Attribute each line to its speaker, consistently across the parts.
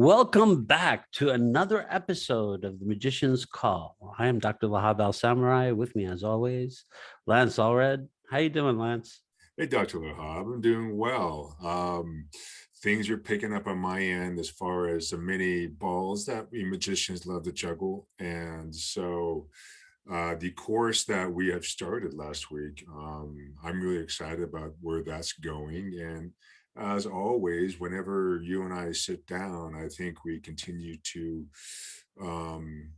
Speaker 1: Welcome back to another episode of The Magician's Call. I am Dr. Lahab Al-Samarrai. With me, as always, Lance Allred. How you doing, Lance?
Speaker 2: Hey, Dr. Lahab, I'm doing well. Things are picking up on my end as far as the many balls that we magicians love to juggle. And so the course that we have started last week, I'm really excited about where that's going. And as always, whenever you and I sit down, I think we continue to um,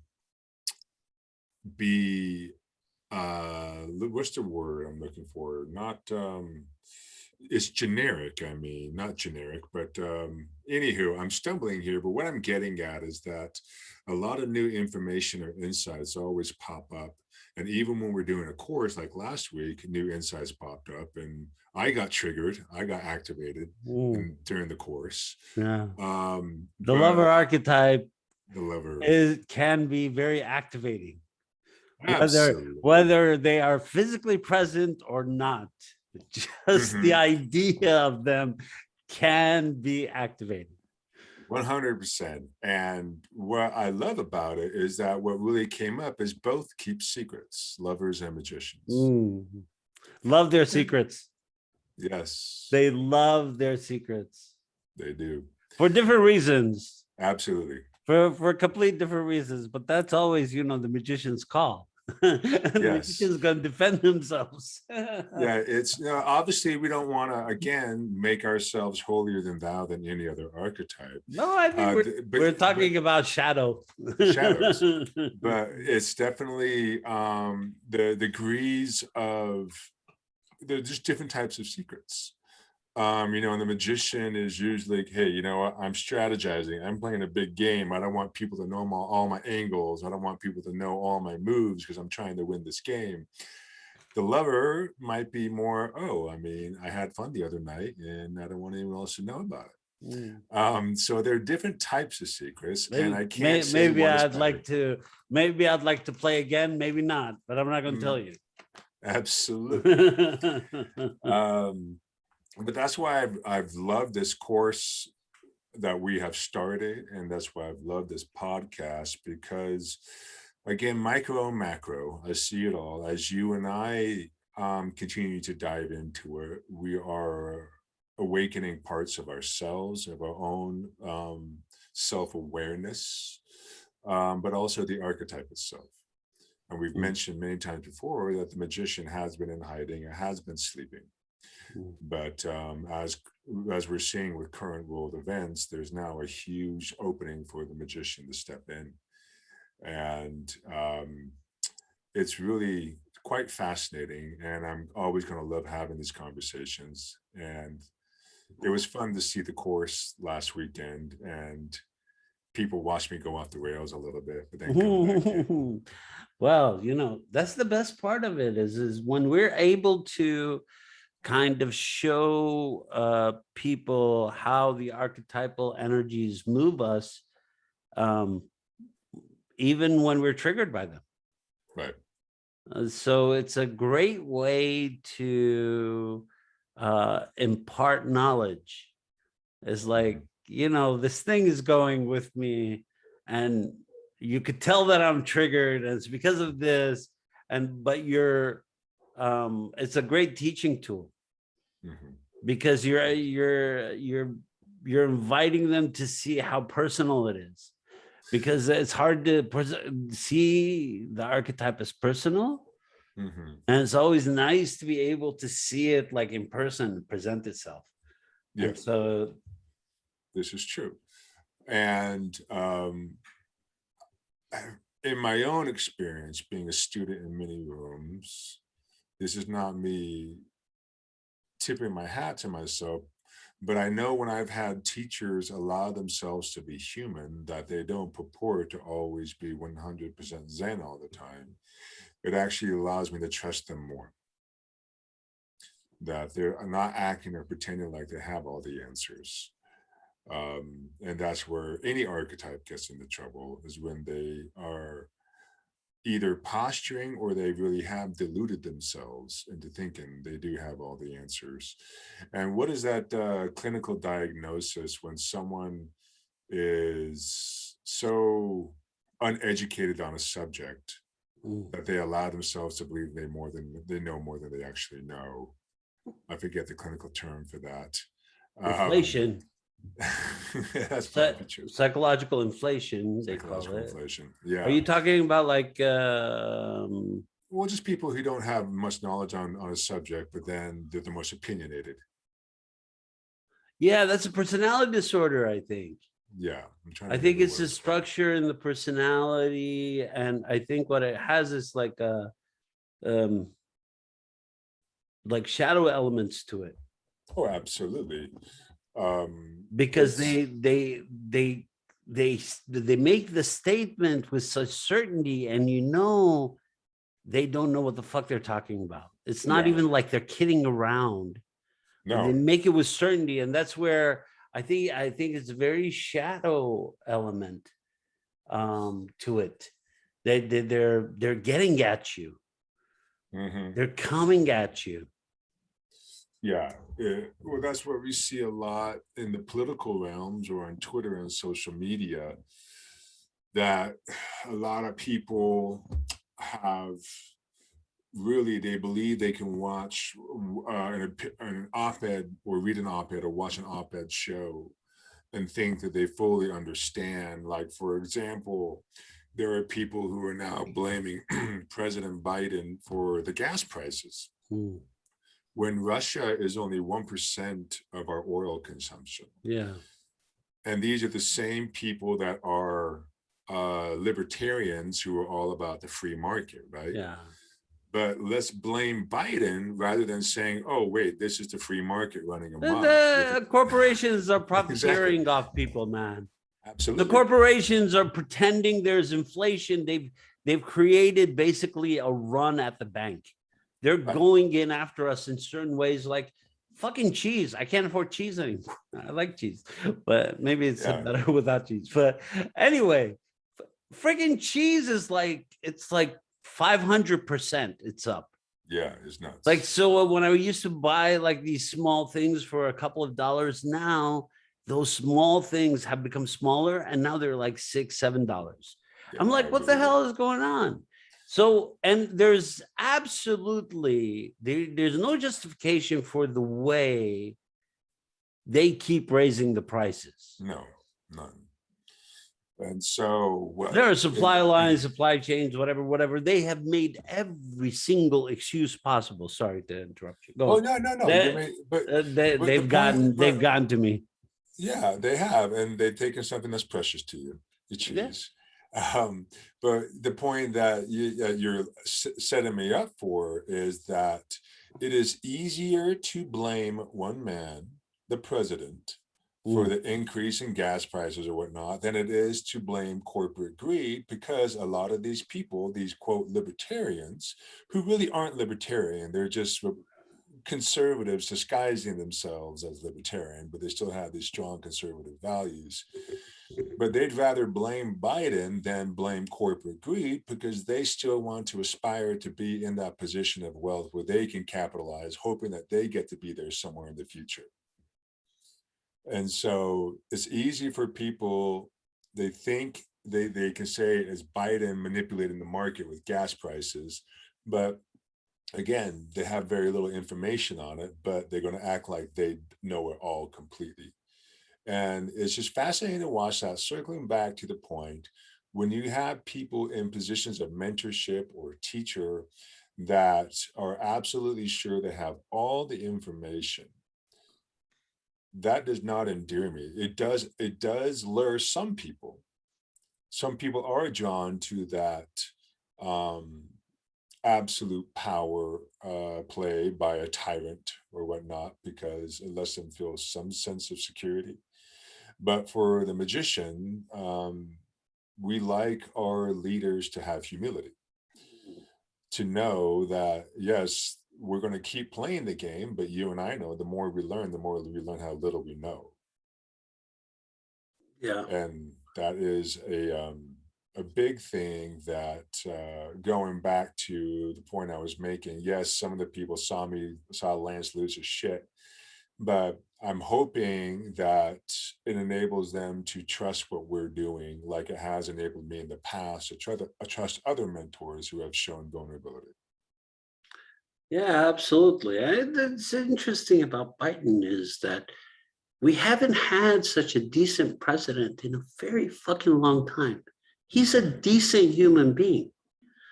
Speaker 2: be what's the word I'm looking for? Not it's generic, I mean, not generic, but anywho, I'm stumbling here, but what I'm getting at is that a lot of new information or insights always pop up. And even when we're doing a course like last week, new insights popped up and I got triggered, I got activated during the course.
Speaker 1: Yeah. The
Speaker 2: But
Speaker 1: lover archetype
Speaker 2: the lever,
Speaker 1: can be very activating,
Speaker 2: absolutely.
Speaker 1: whether they are physically present or not. Just the
Speaker 2: Mhm.
Speaker 1: idea of them can be activating.
Speaker 2: 100%. And what I love about it is that what really came up is both keep secrets, lovers and magicians.
Speaker 1: Love their
Speaker 2: Yeah.
Speaker 1: secrets.
Speaker 2: Yes,
Speaker 1: They love their secrets
Speaker 2: they do.
Speaker 1: for different reasons,
Speaker 2: Absolutely.
Speaker 1: for complete different reasons. But that's always, the magician's call. And the
Speaker 2: Yes.
Speaker 1: magician's going to defend themselves.
Speaker 2: Yeah, it's obviously we don't want to again make ourselves holier than thou than any other archetype.
Speaker 1: No, I think
Speaker 2: But
Speaker 1: we're talking about shadow.
Speaker 2: shadows. But it's definitely the degrees of there's just different types of secrets. And the magician is usually like, hey, you know what, I'm strategizing, I'm playing a big game, I don't want people to know all my angles, I don't want people to know all my moves because I'm trying to win this game. The lover might be more, oh, I mean, I had fun the other night and I don't want anyone else to know about it. So there are different types of secrets, and I can't say
Speaker 1: Maybe
Speaker 2: one is better.
Speaker 1: maybe I'd like to play again, maybe not, but I'm not going to tell
Speaker 2: Mm,
Speaker 1: you.
Speaker 2: absolutely. But that's why I've loved this course that we have started, and that's why I've loved this podcast because, again, micro and macro, I see it all. As you and I continue to dive into it, we are awakening parts of ourselves, of our own self-awareness, but also the archetype itself. And we've mentioned many times before that the magician has been in hiding, it has been sleeping. But as we're seeing with current world events, there's now a huge opening for the magician to step in, and it's really quite fascinating. And I'm always going to love having these conversations. And it was fun to see the course last weekend, and people watched me go off the rails a little bit, but then come back in.
Speaker 1: Well, that's the best part of it is when we're able to kind of show people how the archetypal energies move us, um, even when we're triggered by them.
Speaker 2: Right.
Speaker 1: So it's a great way to impart knowledge. It's like, this thing is going with me and you could tell that I'm triggered and it's because of this. But it's a great teaching tool. Because you're inviting them to see how personal it is, because it's hard to see the archetype as personal, and it's always nice to be able to see it like in person present itself.
Speaker 2: Yeah.
Speaker 1: And so
Speaker 2: this is true. And in my own experience being a student in many rooms, this is not me tipping my hat to myself, but I know when I've had teachers allow themselves to be human, that they don't purport to always be 100% Zen all the time. It actually allows me to trust them more, that they're not acting or pretending like they have all the answers. And that's where any archetype gets into trouble, is when they are either posturing or they really have deluded themselves into thinking they do have all the answers. And what is that clinical diagnosis when someone is so uneducated on a subject
Speaker 1: Mm.
Speaker 2: that they allow themselves to believe they know more than they actually know. I forget the clinical term for that. Um,
Speaker 1: Inflation,
Speaker 2: that's probably true.
Speaker 1: psychological inflation, they call
Speaker 2: Psychological
Speaker 1: it.
Speaker 2: inflation.
Speaker 1: Are
Speaker 2: Yeah.
Speaker 1: you talking about like,
Speaker 2: Well, just people who don't have much knowledge on a subject, but then they're the most opinionated.
Speaker 1: yeah, that's a personality disorder, I think.
Speaker 2: Yeah. I'm trying
Speaker 1: I
Speaker 2: to think
Speaker 1: think
Speaker 2: of
Speaker 1: it's
Speaker 2: what
Speaker 1: the
Speaker 2: it's called.
Speaker 1: structure and the personality, and I think what it has is um like shadow elements to it,
Speaker 2: Oh, absolutely.
Speaker 1: because
Speaker 2: It's
Speaker 1: they make the statement with such certainty, and they don't know what the fuck they're talking about. It's not
Speaker 2: yeah,
Speaker 1: even like they're kidding around. They
Speaker 2: no,
Speaker 1: make it with certainty, and that's where I think it's a very shadow element to it. They're getting at you.
Speaker 2: hmm
Speaker 1: They're coming at you.
Speaker 2: yeah. Well, that's what we see a lot in the political realms or on Twitter and social media. That a lot of people have really they believe they can watch an op-ed or read an op-ed or watch an op-ed show and think that they fully understand. Like, for example, there are people who are now blaming President Biden for the gas prices
Speaker 1: Mm,
Speaker 2: when Russia is only 1% of our oil consumption.
Speaker 1: yeah,
Speaker 2: And these are the same people that are libertarians who are all about the free market, right?
Speaker 1: yeah.
Speaker 2: But let's blame Biden rather than saying, oh, wait, this is the free market running amok with it.
Speaker 1: The corporations are
Speaker 2: Exactly.
Speaker 1: profiteering off people, man. The
Speaker 2: Absolutely.
Speaker 1: corporations are pretending there's inflation. They've created basically a run at the bank. They're
Speaker 2: Right.
Speaker 1: going in after us in certain ways, like fucking cheese. I can't afford cheese anymore. I like cheese, but maybe it's
Speaker 2: Yeah.
Speaker 1: better without cheese. But anyway, freaking cheese is like, it's like 500% it's up.
Speaker 2: Yeah. It's
Speaker 1: Like,
Speaker 2: nuts.
Speaker 1: so when I used to buy like these small things for a couple of dollars, now those small things have become smaller, and now they're like $6, $7.
Speaker 2: Yeah.
Speaker 1: I'm like, what the
Speaker 2: Unbelievable.
Speaker 1: hell is going on? So, and there's absolutely there's no justification for the way they keep raising the prices.
Speaker 2: No, none. And so what?
Speaker 1: There are supply lines, supply chains, whatever. They have made every single excuse possible. Sorry to interrupt you. Go
Speaker 2: Oh,
Speaker 1: on.
Speaker 2: no, no, no. You
Speaker 1: They,
Speaker 2: may, but the
Speaker 1: they've
Speaker 2: point,
Speaker 1: gotten
Speaker 2: but
Speaker 1: they've gotten to me.
Speaker 2: yeah, they have, and they've taken something that's precious to you, the
Speaker 1: Yeah.
Speaker 2: cheese. Um, but the point that you're setting me up for is that it is easier to blame one man, the president, for
Speaker 1: Mm,
Speaker 2: the increase in gas prices or whatnot than it is to blame corporate greed, because a lot of these people, these quote libertarians, who really aren't libertarian, they're just conservatives disguising themselves as libertarian, but they still have these strong conservative values. But they'd rather blame Biden than blame corporate greed, because they still want to aspire to be in that position of wealth where they can capitalize, hoping that they get to be there somewhere in the future. And so it's easy for people, they think they can say it's Biden manipulating the market with gas prices, but again, they have very little information on it, but they're going to act like they know it all completely. And it's just fascinating to watch that. Circling back to the point, when you have people in positions of mentorship or teacher that are absolutely sure they have all the information, that does not endear me. It does lure some people. Some people are drawn to that um, absolute power play by a tyrant or whatnot, because it lets them feel some sense of security. But for the magician, we like our leaders to have humility, to know that, yes, we're going to keep playing the game, but you and I know the more we learn, the more we learn how little we know.
Speaker 1: yeah.
Speaker 2: And that is a big thing that going back to the point I was making, yes, some of the people saw Lance lose his shit, but I'm hoping that it enables them to trust what we're doing, like it has enabled me in the past to try to trust other mentors who have shown vulnerability.
Speaker 1: Yeah, absolutely. It's interesting about Biden is that we haven't had such a decent president in a very fucking long time. He's a decent human being.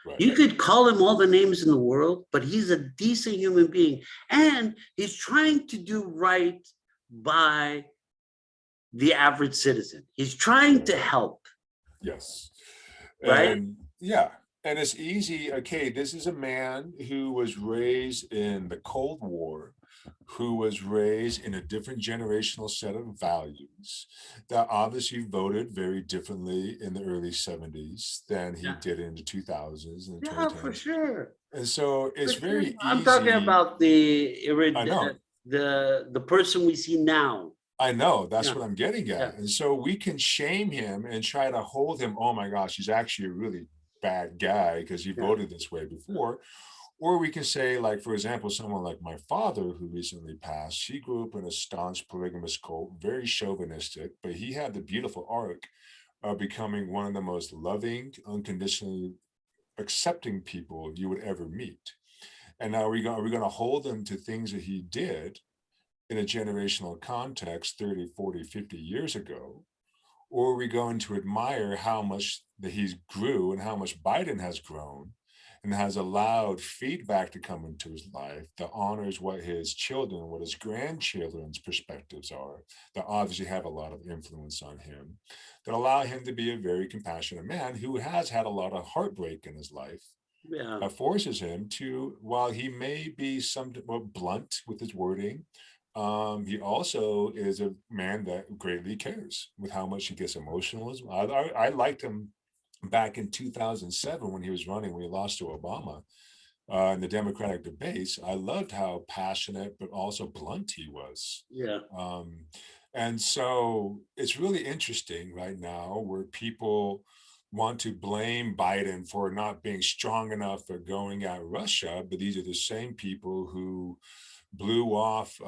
Speaker 2: Right.
Speaker 1: You could call him all the names in the world, but he's a decent human being. And he's trying to do right by the average citizen. He's trying to help,
Speaker 2: Yes.
Speaker 1: right?
Speaker 2: And yeah, and it's easy. Okay, this is a man who was raised in the Cold War, who was raised in a different generational set of values that obviously voted very differently in the early 70s than he
Speaker 1: Yeah,
Speaker 2: did in the 2000s and the
Speaker 1: yeah, for
Speaker 2: 2010s.
Speaker 1: sure.
Speaker 2: And so
Speaker 1: For
Speaker 2: it's
Speaker 1: sure.
Speaker 2: very
Speaker 1: I'm talking
Speaker 2: easy.
Speaker 1: about the
Speaker 2: I know.
Speaker 1: the person we see now.
Speaker 2: I know, that's
Speaker 1: Yeah,
Speaker 2: what I'm getting
Speaker 1: yeah,
Speaker 2: at. And so we can shame him and try to hold him, oh my gosh, he's actually a really bad guy because he
Speaker 1: yeah,
Speaker 2: voted this way before. Or we can say, like, for example, someone like my father who recently passed, he grew up in a staunch polygamous cult, very chauvinistic, but he had the beautiful arc of becoming one of the most loving, unconditionally accepting people you would ever meet. And now are we going to hold him to things that he did in a generational context 30, 40, 50 years ago? Or are we going to admire how much that he's grew and how much Biden has grown and has allowed feedback to come into his life that honors what his children, what his grandchildren's perspectives are, that obviously have a lot of influence on him, that allow him to be a very compassionate man who has had a lot of heartbreak in his life,
Speaker 1: yeah,
Speaker 2: that forces him to, while he may be somewhat blunt with his wording, he also is a man that greatly cares with how much he gets emotional as well. I liked him back in 2007 when he was running, when he lost to Obama in the Democratic debates. I loved how passionate but also blunt he was.
Speaker 1: yeah.
Speaker 2: Um, and so it's really interesting right now where people want to blame Biden for not being strong enough for going at Russia, but these are the same people who blew off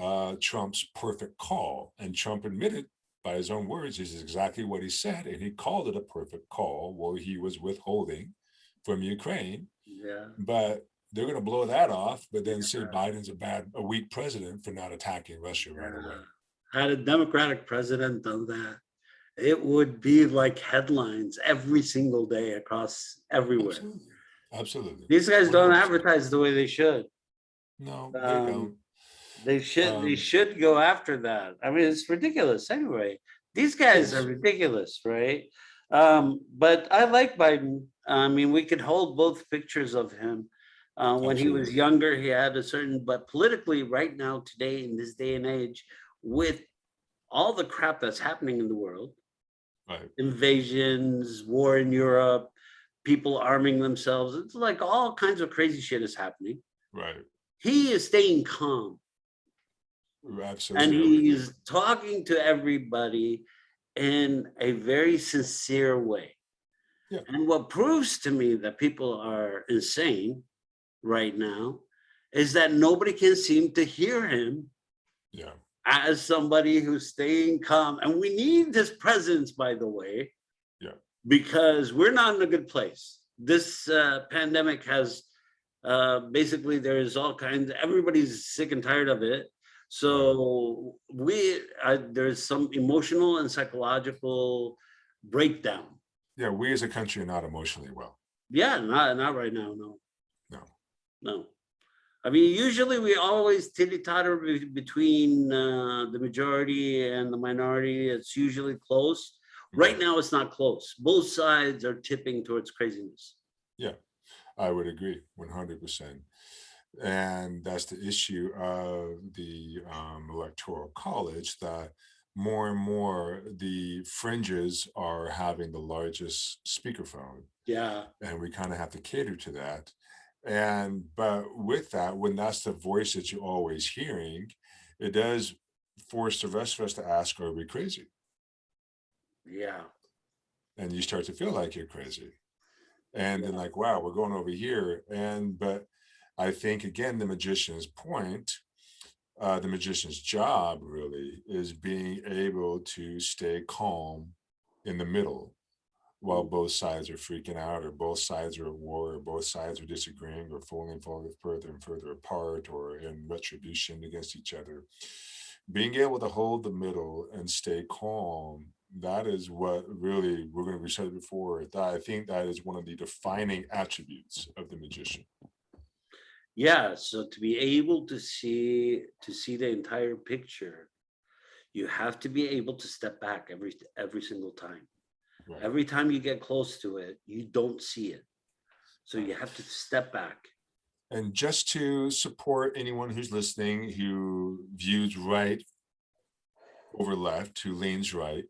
Speaker 2: Trump's perfect call. And Trump admitted by his own words, this is exactly what he said. And he called it a perfect call where he was withholding from Ukraine.
Speaker 1: Yeah.
Speaker 2: But they're going to blow that off, but then say
Speaker 1: Yeah.
Speaker 2: Biden's a weak president for not attacking Russia right away.
Speaker 1: Yeah. Had a Democratic president done that, it would be like headlines every single day across everywhere.
Speaker 2: Absolutely. Absolutely.
Speaker 1: These guys don't
Speaker 2: 100%.
Speaker 1: advertise the way they should.
Speaker 2: No, they
Speaker 1: Um,
Speaker 2: don't.
Speaker 1: they
Speaker 2: Um,
Speaker 1: should go after that. I mean, it's ridiculous anyway. These guys are
Speaker 2: yes,
Speaker 1: ridiculous, right? But I like Biden. I mean, we could hold both pictures of him. When he was
Speaker 2: absolutely.
Speaker 1: younger, he had a certain, but politically, right now, today, in this day and age, with all the crap that's happening in the world,
Speaker 2: Right,
Speaker 1: invasions, war in Europe, people arming themselves, it's like all kinds of crazy shit is happening.
Speaker 2: right.
Speaker 1: He is staying calm and
Speaker 2: Absolutely, I would agree.
Speaker 1: he's talking to everybody in a very sincere way.
Speaker 2: Yeah,
Speaker 1: And what proves to me that people are insane right now is that nobody can seem to hear him
Speaker 2: yeah,
Speaker 1: as somebody who's staying calm. And we need this presence, by the way,
Speaker 2: yeah,
Speaker 1: because we're not in a good place. This pandemic has basically, there's all kinds, everybody's sick and tired of it.
Speaker 2: right.
Speaker 1: So there's some emotional and psychological breakdown.
Speaker 2: Yeah, we as a country are not emotionally well.
Speaker 1: Yeah, not right now. No,
Speaker 2: No.
Speaker 1: no. I mean, usually we always titty-totter between the majority and the minority. It's usually close. Right
Speaker 2: Right.
Speaker 1: now, it's not close. Both sides are tipping towards craziness.
Speaker 2: Yeah, I would agree 100%. And that's the issue of the electoral college, that more and more the fringes are having the largest speakerphone,
Speaker 1: Yeah,
Speaker 2: and we kind of have to cater to that. And but with that, when that's the voice that you're always hearing, it does force the rest of us to ask, are we crazy?
Speaker 1: yeah,
Speaker 2: And you start to feel like you're crazy. And then
Speaker 1: yeah,
Speaker 2: like, wow, we're going over here. And but I think again, the magician's point the magician's job really is being able to stay calm in the middle while both sides are freaking out, or both sides are at war, or both sides are disagreeing, or falling further and further apart, or in retribution against each other. Being able to hold the middle and stay calm, that is what really, we're going to, we said it before, that I think that is one of the defining attributes of the magician.
Speaker 1: Yeah, so to be able to see the entire picture, you have to be able to step back every single time.
Speaker 2: Right.
Speaker 1: Every time you get close to it, you don't see it. So you have to step back.
Speaker 2: And just to support anyone who's listening who views right over left, who leans right,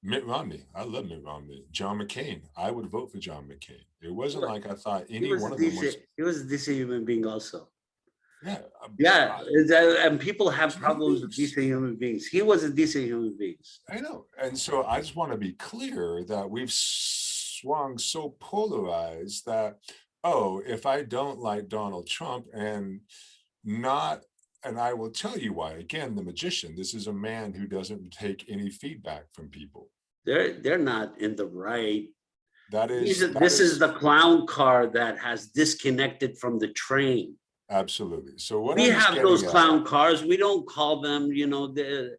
Speaker 2: Mitt Romney, I love Mitt Romney. John McCain, I would vote for John McCain. It wasn't like I thought any one of them was.
Speaker 1: He was a decent human being also.
Speaker 2: Yeah.
Speaker 1: Yeah, and people have problems with decent human beings. He was a decent human being.
Speaker 2: I know. And so I just want to be clear that we've swung so polarized that, oh, if I don't like Donald Trump and I will tell you why. Again, the magician, this is a man who doesn't take any feedback from people.
Speaker 1: They're not in the right.
Speaker 2: This
Speaker 1: is the clown car that has disconnected from the train.
Speaker 2: Absolutely. So what
Speaker 1: we have those clown cars. We don't call them, the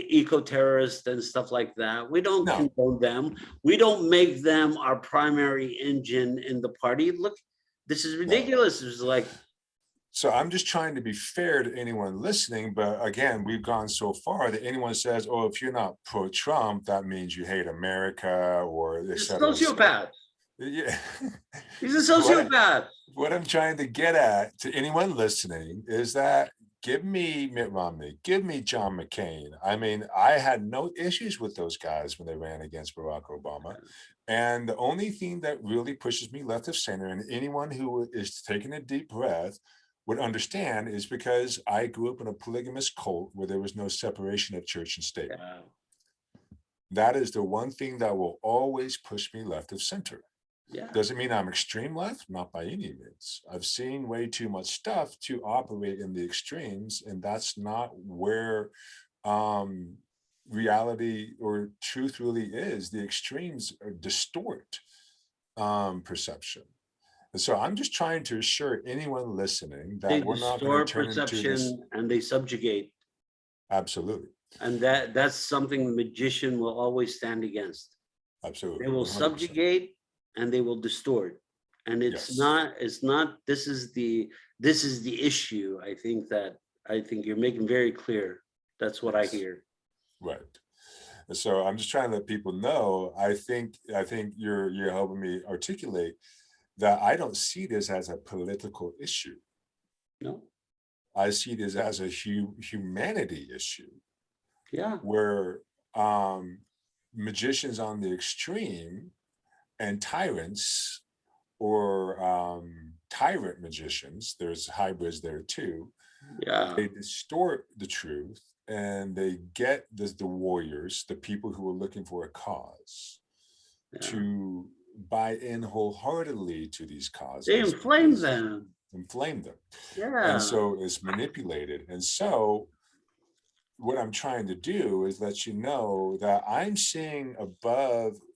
Speaker 1: eco-terrorists and stuff like that. We don't condone them. We don't make them our primary engine in the party. Look, this is ridiculous. It's like.
Speaker 2: So I'm just trying to be fair to anyone listening, but again, we've gone so far that anyone says, "Oh, if you're not pro-Trump, that means you hate America," or et cetera.
Speaker 1: Sociopath.
Speaker 2: Yeah,
Speaker 1: he's a sociopath.
Speaker 2: What I'm trying to get at to anyone listening is that give me Mitt Romney, give me John McCain. I mean, I had no issues with those guys when they ran against Barack Obama. And the only thing that really pushes me left of center, and anyone who is taking a deep breath would understand, is because I grew up in a polygamous cult where there was no separation of church and state.
Speaker 1: Yeah.
Speaker 2: That is the one thing that will always push me left of center.
Speaker 1: Yeah.
Speaker 2: Does it mean I'm extreme left? Not by any means. I've seen way too much stuff to operate in the extremes, and that's not where reality or truth really is. The extremes distort perception. And so I'm just trying to assure anyone listening that we're not going to turn into this.
Speaker 1: And they subjugate.
Speaker 2: Absolutely.
Speaker 1: And that's something the magician will always stand against.
Speaker 2: Absolutely.
Speaker 1: They will 100%. Subjugate. And they will distort, and it's not. This is the issue. I think you're making very clear. That's what I hear.
Speaker 2: Right. And so I'm just trying to let people know. I think you're helping me articulate that I don't see this as a political issue.
Speaker 1: No.
Speaker 2: I see this as a humanity issue.
Speaker 1: Yeah.
Speaker 2: Where magicians on the extreme and tyrants or tyrant magicians, there's hybrids there too.
Speaker 1: Yeah.
Speaker 2: They distort the truth and they get the warriors, the people who are looking for a cause, to buy in wholeheartedly to these causes.
Speaker 1: They inflame them.
Speaker 2: Yeah. And so it's manipulated. And so what I'm trying to do is let you know that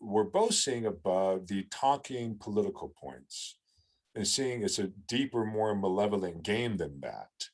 Speaker 2: we're both seeing above the talking political points and seeing it's a deeper, more malevolent game than that,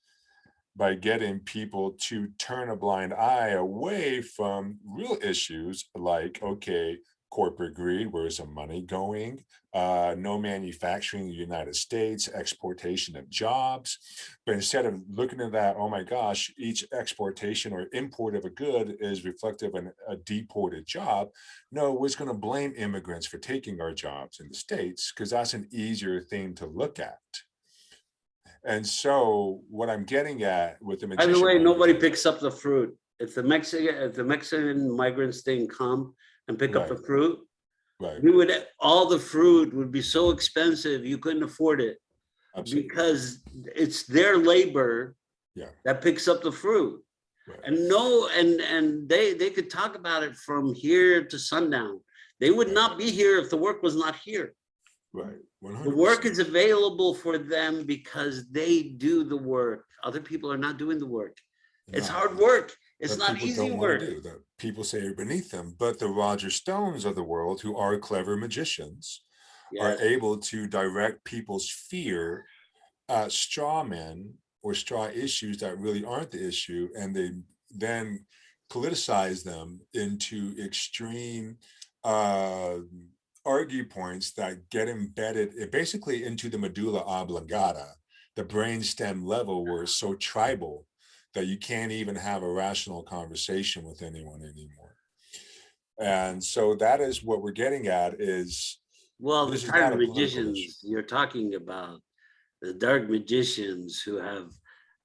Speaker 2: by getting people to turn a blind eye away from real issues like, okay, corporate greed, where's the money going? No manufacturing in the United States, exportation of jobs. But instead of looking at that, oh my gosh, each exportation or import of a good is reflective of a deported job. No, we're just going to blame immigrants for taking our jobs in the States because that's an easier thing to look at. And so what I'm getting at with the magician—
Speaker 1: By the way, nobody picks up the fruit. If the Mexican migrants didn't come and pick up the fruit, all the fruit would be so expensive you couldn't afford it. Absolutely. Because it's their labor that picks up the fruit. And they could talk about it from here to sundown. They would not be here if the work was not here.
Speaker 2: Right. 100%.
Speaker 1: The work is available for them because they do the work. Other people are not doing the work. It's
Speaker 2: No,
Speaker 1: hard work. It's
Speaker 2: that
Speaker 1: not
Speaker 2: people
Speaker 1: easy
Speaker 2: don't want
Speaker 1: work.
Speaker 2: to do, that people say are beneath them. But the Roger Stones of the world, who are clever magicians, are
Speaker 1: Yes.
Speaker 2: able to direct people's fear at straw men or straw issues that really aren't the issue, and they then politicize them into extreme argue points that get embedded basically into the medulla oblongata, the brainstem level, where it's so tribal that you can't even have a rational conversation with anyone anymore. And so that is what we're getting at, is
Speaker 1: Well, the
Speaker 2: this is
Speaker 1: type
Speaker 2: not
Speaker 1: of
Speaker 2: a political issue.
Speaker 1: magicians you're talking about, the dark magicians who have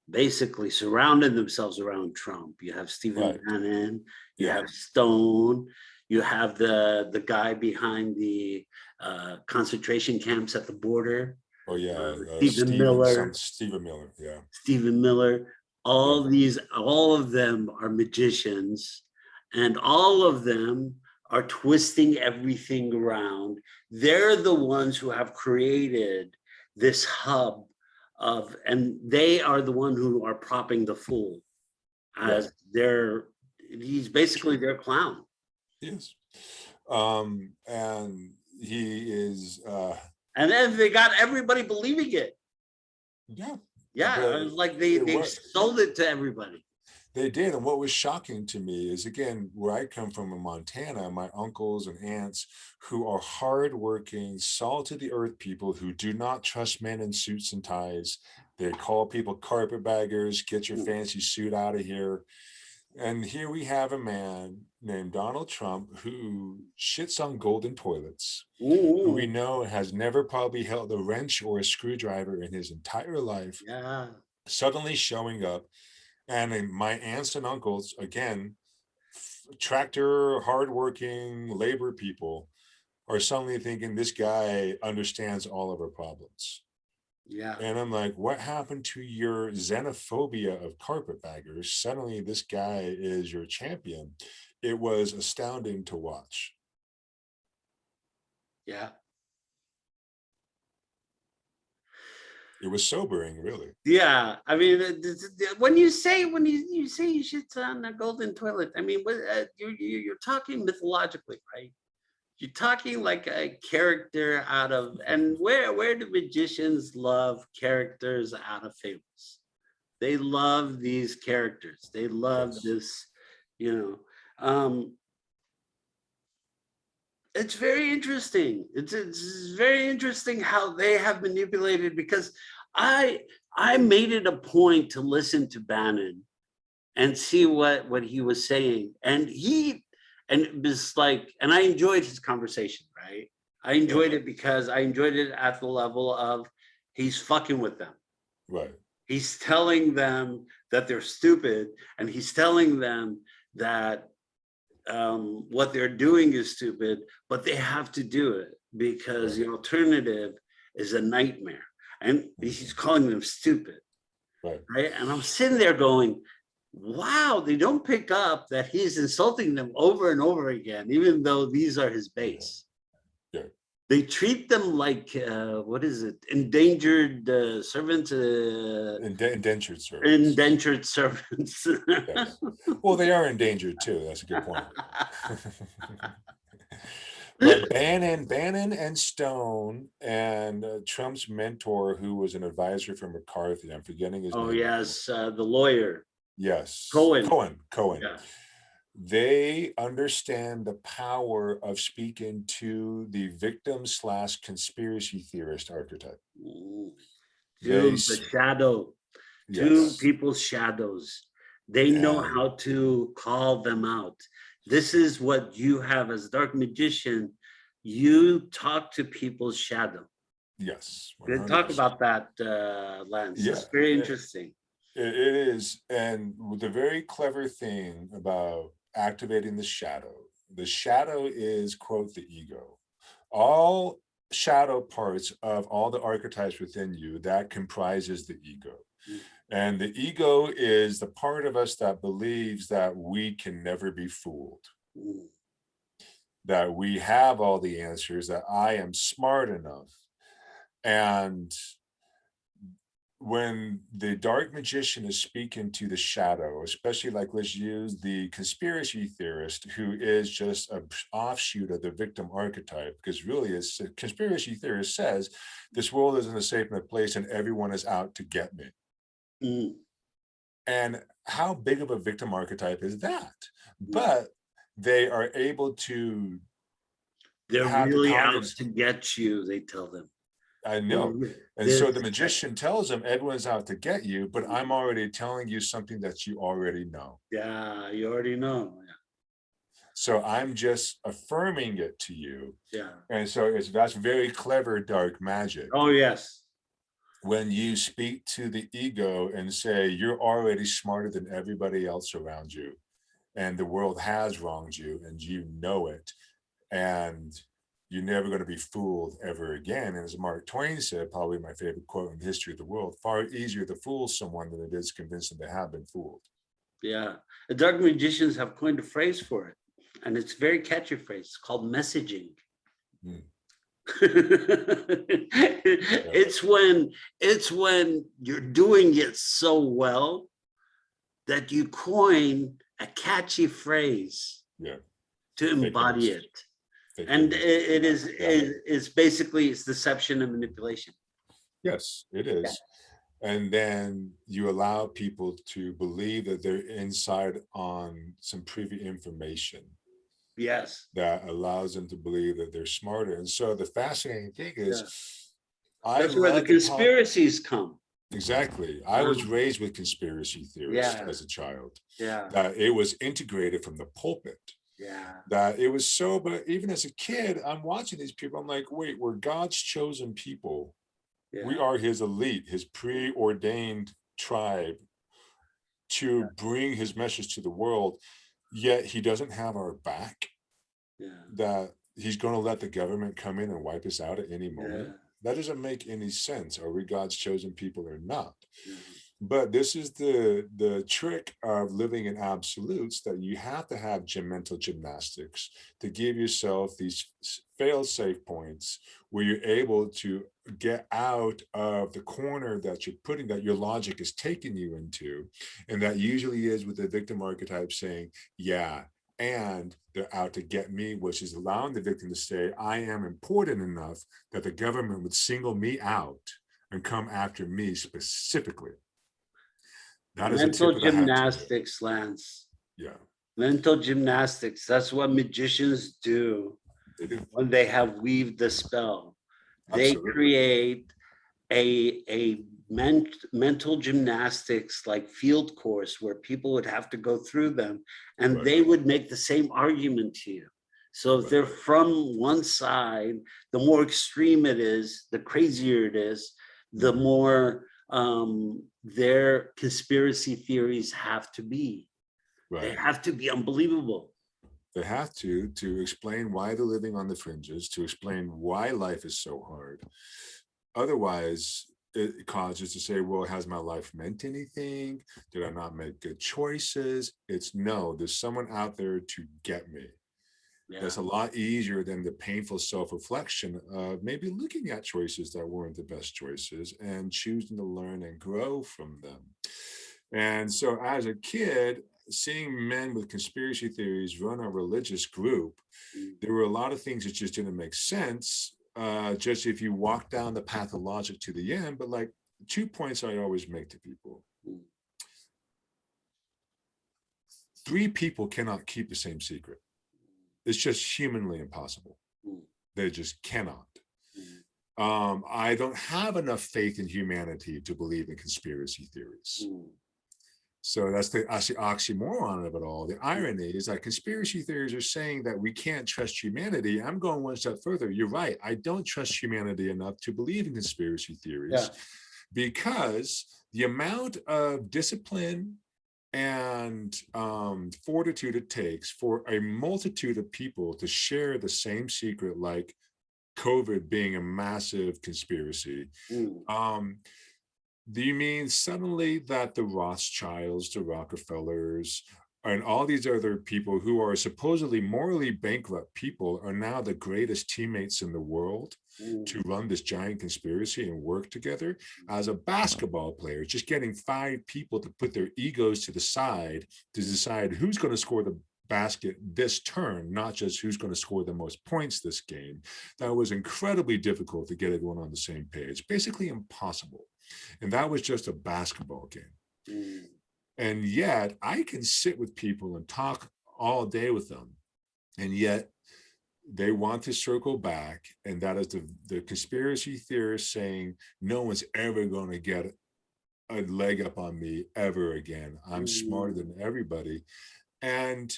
Speaker 1: basically surrounded themselves around Trump. You have Stephen
Speaker 2: Right.
Speaker 1: Bannon, you
Speaker 2: Yeah.
Speaker 1: have Stone, you have the guy behind the concentration camps at the border,
Speaker 2: Oh yeah,
Speaker 1: Stephen Miller.
Speaker 2: Stephen Miller, yeah.
Speaker 1: Stephen Miller. All of them are magicians, and all of them are twisting everything around. They're the ones who have created this hub of, and they are the one who are propping the fool as
Speaker 2: Right.
Speaker 1: he's basically their clown.
Speaker 2: Yes. And he is
Speaker 1: And then they got everybody believing it.
Speaker 2: yeah.
Speaker 1: Yeah,
Speaker 2: But
Speaker 1: it was like they sold it to everybody.
Speaker 2: they did. And what was shocking to me is, again, where I come from in Montana, my uncles and aunts who are hardworking, salt of the earth people who do not trust men in suits and ties. They call people carpetbaggers, get your fancy suit out of here. And here we have a man named Donald Trump who shits on golden toilets, who we know has never probably held a wrench or a screwdriver in his entire life, suddenly showing up. And my aunts and uncles, again, tractor, hardworking labor people, are suddenly thinking this guy understands all of our problems.
Speaker 1: Yeah.
Speaker 2: And I'm like, what happened to your xenophobia of carpetbaggers? Suddenly this guy is your champion. It was astounding to watch.
Speaker 1: Yeah.
Speaker 2: It was sobering, really.
Speaker 1: Yeah, I mean, when you say you shit on a golden toilet, I mean, you're talking mythologically, right? You're talking like a character out of, and where do magicians love characters out of fables? They love these characters. They love this, you know. It's very interesting. It's very interesting how they have manipulated, because I made it a point to listen to Bannon and see what he was saying, and it was like, and I enjoyed his conversation, right? I enjoyed it because I enjoyed it at the level of he's fucking with them.
Speaker 2: Right.
Speaker 1: He's telling them that they're stupid, and he's telling them that what they're doing is stupid, but they have to do it because the alternative is a nightmare. And he's calling them stupid. Right. And I'm sitting there going, wow, they don't pick up that he's insulting them over and over again, even though these are his base. They treat them like, what is it? Endangered servants?
Speaker 2: Indentured servants.
Speaker 1: Indentured servants.
Speaker 2: Well, they are endangered too. That's a good point. But Bannon and Stone and Trump's mentor, who was an advisor for McCarthy, I'm forgetting his name.
Speaker 1: Oh, yes, the lawyer.
Speaker 2: Yes.
Speaker 1: Cohen.
Speaker 2: Yeah. They understand the power of speaking to the victim / conspiracy theorist archetype.
Speaker 1: The shadow. Two people's shadows. They know how to call them out. This is what you have as a dark magician. You talk to people's shadow.
Speaker 2: Yes.
Speaker 1: 100%. Talk about that, Lance. Yeah, it's very interesting.
Speaker 2: It is. And the very clever thing about activating the shadow is, quote, the ego. All shadow parts of all the archetypes within you, that comprises the ego. And the ego is the part of us that believes that we can never be fooled, that we have all the answers, that I am smart enough. And when the dark magician is speaking to the shadow, especially like let's use the conspiracy theorist who is just an offshoot of the victim archetype, because really it's a conspiracy theorist says this world isn't a safe enough place and everyone is out to get me.
Speaker 1: Mm,
Speaker 2: And how big of a victim archetype is that?
Speaker 1: mm.
Speaker 2: But they are able to
Speaker 1: They're
Speaker 2: have the
Speaker 1: really out
Speaker 2: cognitive.
Speaker 1: to get you, they tell them.
Speaker 2: I
Speaker 1: They're,
Speaker 2: know. And
Speaker 1: they're,
Speaker 2: so the magician tells him, everyone's out to get you, but I'm already telling you something that you already know.
Speaker 1: yeah, you already know.
Speaker 2: So I'm just affirming it to you.
Speaker 1: Yeah.
Speaker 2: And so that's very clever dark magic.
Speaker 1: Oh, yes.
Speaker 2: When you speak to the ego and say, you're already smarter than everybody else around you, and the world has wronged you, and you know it, and you're never going to be fooled ever again. And as Mark Twain said, probably my favorite quote in the history of the world, far easier to fool someone than it is convince them they have been fooled.
Speaker 1: Yeah. The dark magicians have coined a phrase for it, and it's a very catchy phrase. It's called messaging.
Speaker 2: Mm.
Speaker 1: It's when you're doing it so well that you coin a catchy phrase to embody it. And it's basically it's deception and manipulation.
Speaker 2: Yes, it is. Yeah. And then you allow people to believe that they're inside on some privy information.
Speaker 1: Yes.
Speaker 2: That allows them to believe that they're smarter. And so the fascinating thing is,
Speaker 1: that's where the conspiracies come.
Speaker 2: Exactly. I was raised with conspiracy theorists as a child.
Speaker 1: Yeah.
Speaker 2: That it was integrated from the pulpit.
Speaker 1: Yeah.
Speaker 2: That it was so, but even as a kid, I'm watching these people, I'm like, wait, we're God's chosen people. Yeah. We are his elite, his preordained tribe to bring his message to the world, yet he doesn't have our back. Yeah. That he's going to let the government come in and wipe us out at any moment. That doesn't make any sense. Are we God's chosen people or not? But this is the trick of living in absolutes, that you have to have mental gymnastics to give yourself these fail-safe points where you're able to get out of the corner that you're putting, that your logic is taking you into. And that usually is with the victim archetype saying, yeah, and they're out to get me, which is allowing the victim to say, I am important enough that the government would single me out and come after me specifically. That is mental
Speaker 1: gymnastics, Lance.
Speaker 2: Yeah.
Speaker 1: Mental gymnastics. That's what magicians do.
Speaker 2: They do.
Speaker 1: When they have weaved the spell. Absolutely. They create a mental gymnastics like field course where people would have to go through them, and they would make the same argument to you. So if they're from one side, the more extreme it is, the crazier it is, the more their conspiracy theories have to be. They have to be unbelievable.
Speaker 2: They have to explain why they're living on the fringes, to explain why life is so hard. Otherwise, it causes to say, well, has my life meant anything? Did I not make good choices? It's no, there's someone out there to get me. Yeah. That's a lot easier than the painful self-reflection of maybe looking at choices that weren't the best choices and choosing to learn and grow from them. And so as a kid, seeing men with conspiracy theories run a religious group, there were a lot of things that just didn't make sense. Just if you walk down the path of logic to the end, but like 2 points I always make to people. 3 people cannot keep the same secret. It's just humanly impossible. They just cannot. I don't have enough faith in humanity to believe in conspiracy theories. So that's the oxymoron of it all. The irony is that conspiracy theories are saying that we can't trust humanity. I'm going one step further. You're right. I don't trust humanity enough to believe in conspiracy theories because the amount of discipline and fortitude it takes for a multitude of people to share the same secret, like COVID being a massive conspiracy. Do you mean suddenly that the Rothschilds, the Rockefellers and all these other people who are supposedly morally bankrupt people are now the greatest teammates in the world to run this giant conspiracy and work together. As a basketball player, just getting 5 people to put their egos to the side to decide who's going to score the basket this turn, not just who's going to score the most points this game. That was incredibly difficult to get everyone on the same page, basically impossible. And that was just a basketball game. And yet I can sit with people and talk all day with them, and yet they want to circle back, and that is the conspiracy theorists saying no one's ever going to get a leg up on me ever again. I'm smarter than everybody. And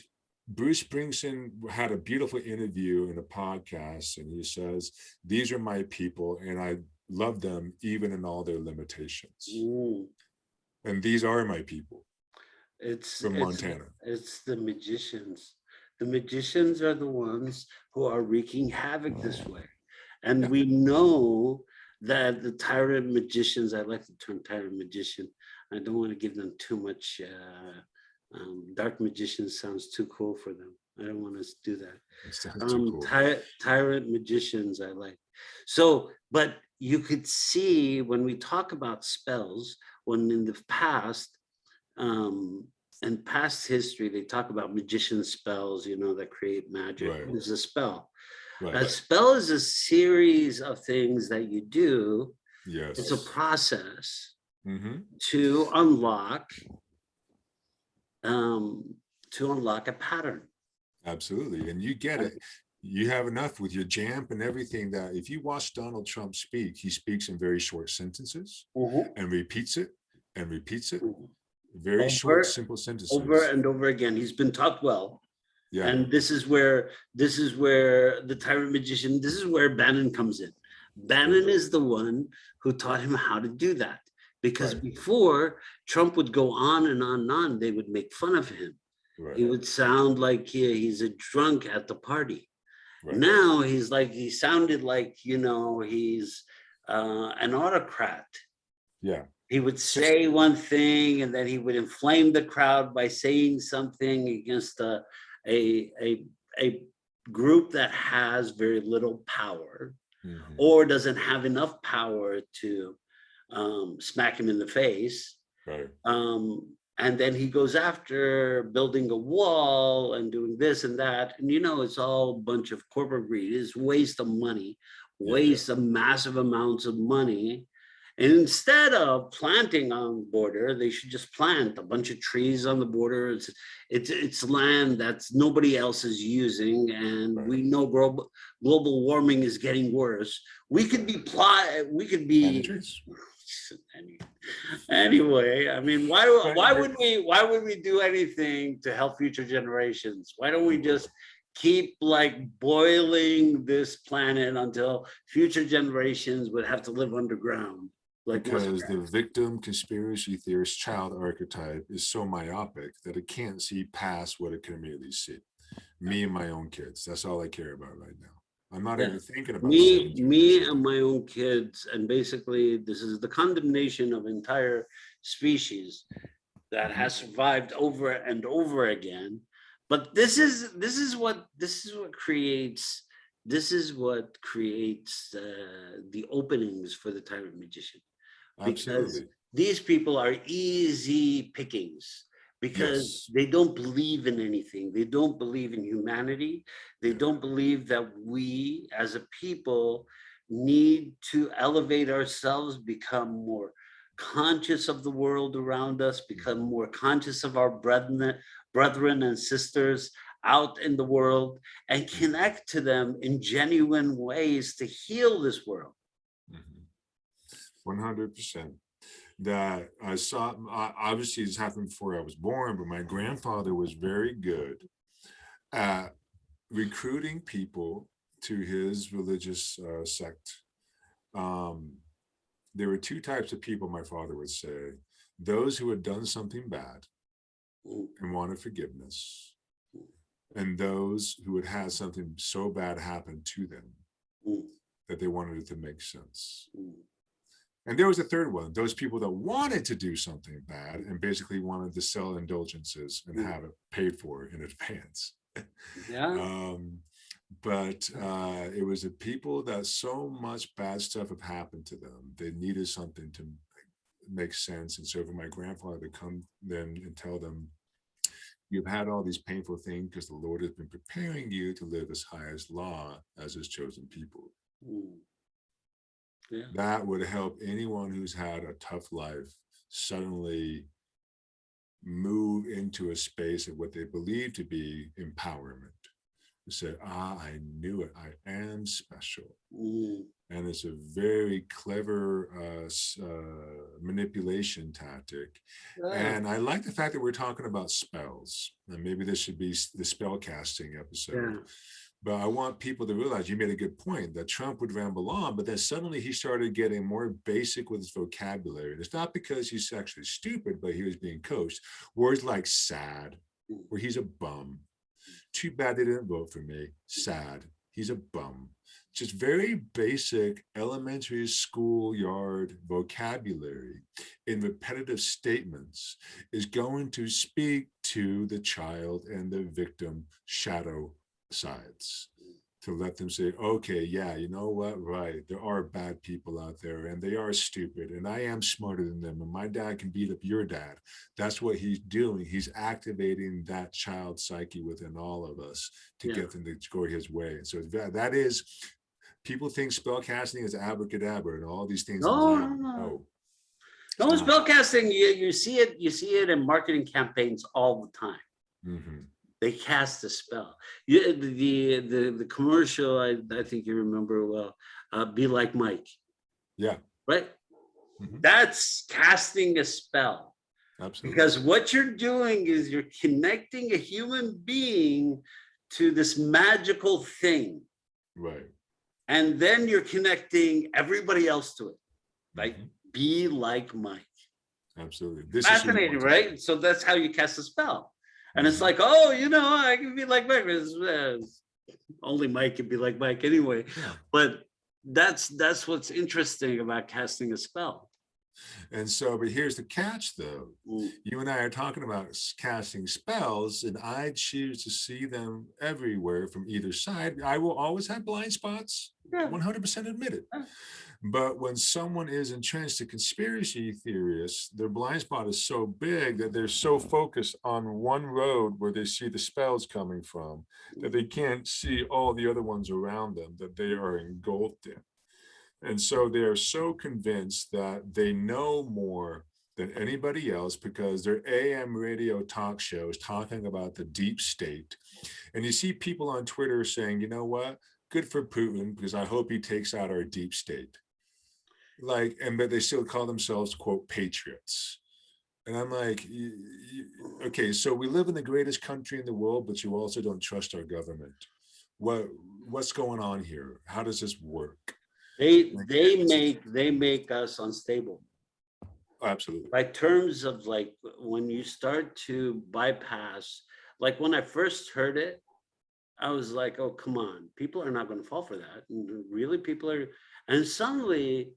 Speaker 2: Bruce Springsteen had a beautiful interview in a podcast, and he says, these are my people, and I love them even in all their limitations. And these are my people.
Speaker 1: It's
Speaker 2: from Montana.
Speaker 1: It's the magicians. The magicians are the ones who are wreaking havoc this way. And we know that the tyrant magicians, I like the term tyrant magician. I don't want to give them too much, dark magician sounds too cool for them. I don't want to do that. Tyrant magicians, I like. So, but you could see when we talk about spells, when in the past, in past history, they talk about magician spells, that create magic. Right. It's a spell. Right. A spell is a series of things that you do. Yes. It's a process to unlock a pattern.
Speaker 2: Absolutely. And you get it. You have enough with your Jamp and everything that if you watch Donald Trump speak, he speaks in very short sentences and repeats it and repeats it. Very short, simple sentences.
Speaker 1: Over and over again. He's been taught well. Yeah. And this is where the tyrant magician, this is where Bannon comes in. Bannon is the one who taught him how to do that. Because before, Trump would go on and on and on. They would make fun of him. Right. He would sound like he's a drunk at the party. Right. Now he sounded like, he's an autocrat. Yeah. He would say one thing and then he would inflame the crowd by saying something against a group that has very little power or doesn't have enough power to smack him in the face. Right. And then he goes after building a wall and doing this and that. And, it's all a bunch of corporate greed. It's waste of money, waste of massive amounts of money. And instead of planting on the border, they should just plant a bunch of trees on the border. It's land that's nobody else is using, and we know global warming is getting worse. We could be anyway. I mean, why would we do anything to help future generations? Why don't we just keep boiling this planet until future generations would have to live underground?
Speaker 2: Because the victim conspiracy theorist child archetype is so myopic that it can't see past what it can immediately see. Me and my own kids. That's all I care about right now. I'm not even thinking about
Speaker 1: me and my own kids. And basically, this is the condemnation of entire species that has survived over and over again. But this is what creates the openings for the tyrant magician. Because these people are easy pickings, because they don't believe in anything. They don't believe in humanity. They don't believe that we as a people need to elevate ourselves, become more conscious of the world around us, become more conscious of our brethren and sisters out in the world, and connect to them in genuine ways to heal this world.
Speaker 2: 100%. That I saw, obviously this happened before I was born, but my grandfather was very good at recruiting people to his religious sect. There were 2 types of people, my father would say: those who had done something bad and wanted forgiveness, and those who had had something so bad happen to them that they wanted it to make sense. And there was a third one, those people that wanted to do something bad and basically wanted to sell indulgences and have it paid for in advance.
Speaker 1: Yeah.
Speaker 2: But it was the people that so much bad stuff have happened to them. They needed something to make sense. And so for my grandfather to come then and tell them, you've had all these painful things because the Lord has been preparing you to live his highest law as his chosen people.
Speaker 1: Yeah.
Speaker 2: That would help anyone who's had a tough life suddenly move into a space of what they believe to be empowerment. To say, I knew it, I am special. And it's a very clever manipulation tactic. And I like the fact that we're talking about spells. And maybe this should be the spellcasting episode. But I want people to realize, you made a good point, that Trump would ramble on, but then suddenly he started getting more basic with his vocabulary. And it's not because he's actually stupid, but he was being coached. Words like sad, where he's a bum. Too bad they didn't vote for me. Sad, he's a bum. Just very basic elementary schoolyard vocabulary in repetitive statements is going to speak to the child and the victim shadow sides, to let them say, okay, yeah, you know what, right, there are bad people out there and they are stupid and I am smarter than them and my dad can beat up your dad. That's what he's doing. He's activating that child psyche within all of us to get them to go his way. And so that is, people think spellcasting is abracadabra and all these things.
Speaker 1: No, spellcasting, you see it in marketing campaigns all the time. They cast a spell. The commercial, I think you remember well, Be Like Mike.
Speaker 2: Yeah.
Speaker 1: Right? That's casting a spell. Absolutely. Because what you're doing is you're connecting a human being to this magical thing.
Speaker 2: Right.
Speaker 1: And then you're connecting everybody else to it. Like, be like Mike.
Speaker 2: Absolutely. This
Speaker 1: fascinating,
Speaker 2: is
Speaker 1: right? So that's how you cast a spell. And it's like, oh, I can be like Mike. Only Mike can be like Mike anyway. Yeah. But that's what's interesting about casting a spell.
Speaker 2: And so, but here's the catch, though. You and I are talking about casting spells, and I choose to see them everywhere from either side. I will always have blind spots, 100% admit it. But when someone is entrenched, a conspiracy theorist, their blind spot is so big that they're so focused on one road where they see the spells coming from that they can't see all the other ones around them that they are engulfed in. And so they are so convinced that they know more than anybody else because their AM radio talk shows talking about the deep state. And you see people on Twitter saying, you know what, good for Putin because I hope he takes out our deep state. But they still call themselves, quote, patriots. And I'm like, okay, so we live in the greatest country in the world, but you also don't trust our government. What's going on here? How does this work?
Speaker 1: They make us unstable.
Speaker 2: Absolutely.
Speaker 1: By terms of like when you start to bypass, like when I first heard it, I was like, oh, come on, people are not going to fall for that. Really, people are, and suddenly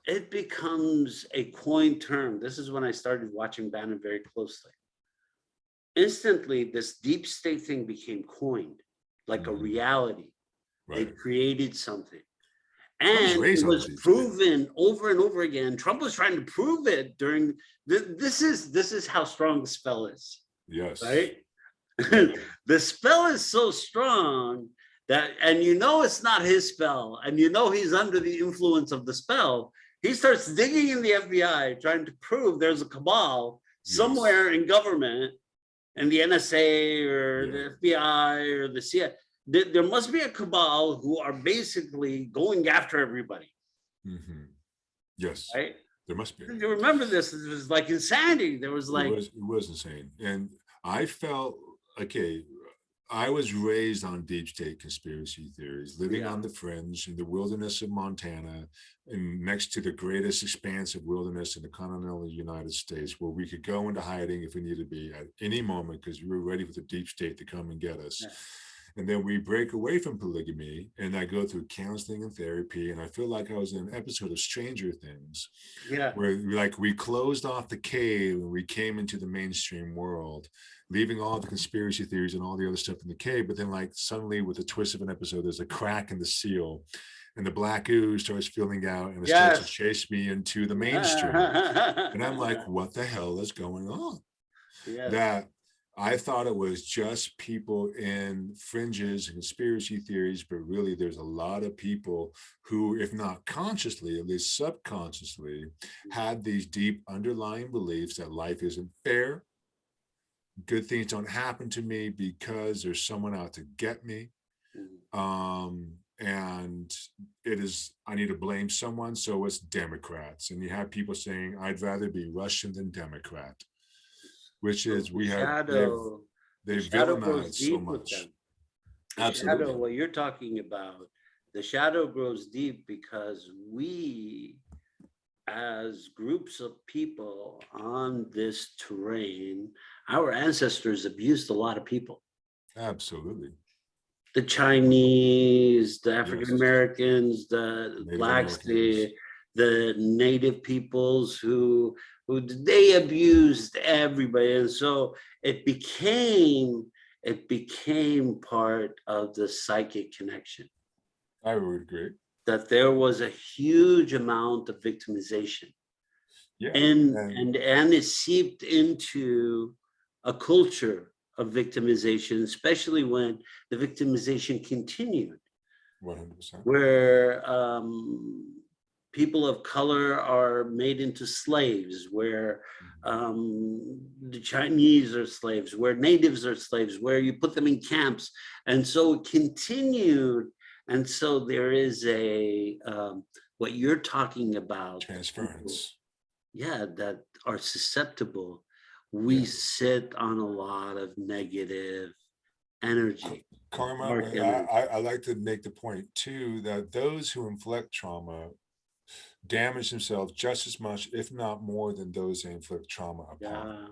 Speaker 1: it becomes a coined term. This is when I started watching Bannon very closely. Instantly, this deep state thing became coined, like a reality. Right. They created something. And it was proven over and over again. Trump was trying to prove it during this is how strong the spell is.
Speaker 2: Yes.
Speaker 1: Right? The spell is so strong that, and it's not his spell, and he's under the influence of the spell. He starts digging in the FBI, trying to prove there's a cabal somewhere in government, and the NSA or the FBI or the CIA. There must be a cabal who are basically going after everybody.
Speaker 2: Yes,
Speaker 1: right?
Speaker 2: There must be.
Speaker 1: You remember this? It was like insanity. There was like
Speaker 2: it was insane, and I felt okay. I was raised on deep state conspiracy theories, living on the fringe in the wilderness of Montana, and next to the greatest expanse of wilderness in the continental United States, where we could go into hiding if we needed to be at any moment because we were ready for the deep state to come and get us. And then we break away from polygamy, and I go through counseling and therapy. And I feel like I was in an episode of Stranger Things,
Speaker 1: Yeah.
Speaker 2: where like we closed off the cave and we came into the mainstream world, leaving all the conspiracy theories and all the other stuff in the cave. But then like suddenly with a twist of an episode, there's a crack in the seal, and the black ooze starts filling out, and it starts to
Speaker 1: Yes.
Speaker 2: chase me into the mainstream. And I'm like, what the hell is going on?
Speaker 1: Yes.
Speaker 2: That I thought it was just people in fringes and conspiracy theories, but really there's a lot of people who, if not consciously, at least subconsciously, had these deep underlying beliefs that life isn't fair. Good things don't happen to me because there's someone out to get me. And it is, I need to blame someone. So it's Democrats. And you have people saying, I'd rather be Russian than Democrat, which is they've
Speaker 1: shadow
Speaker 2: villainized
Speaker 1: goes
Speaker 2: so
Speaker 1: deep with
Speaker 2: much.
Speaker 1: them.
Speaker 2: Absolutely.
Speaker 1: Shadow, what you're talking about, the shadow grows deep because we, as groups of people on this terrain, our ancestors abused a lot of people.
Speaker 2: Absolutely.
Speaker 1: The Chinese, the African Americans, the
Speaker 2: Native
Speaker 1: blacks,
Speaker 2: Americans.
Speaker 1: the native peoples who they abused everybody, and so it became part of the psychic connection.
Speaker 2: I would agree.
Speaker 1: That there was a huge amount of victimization.
Speaker 2: Yeah.
Speaker 1: And it seeped into a culture of victimization, especially when the victimization continued.
Speaker 2: 100%.
Speaker 1: Where people of color are made into slaves, where the Chinese are slaves, where natives are slaves, where you put them in camps. And so it continued. And so there is a, what you're talking about.
Speaker 2: Transference.
Speaker 1: Yeah, that are susceptible. We sit on a lot of negative energy.
Speaker 2: Karma, I like to make the point too, that those who inflict trauma damage themselves just as much, if not more, than those they inflict trauma upon.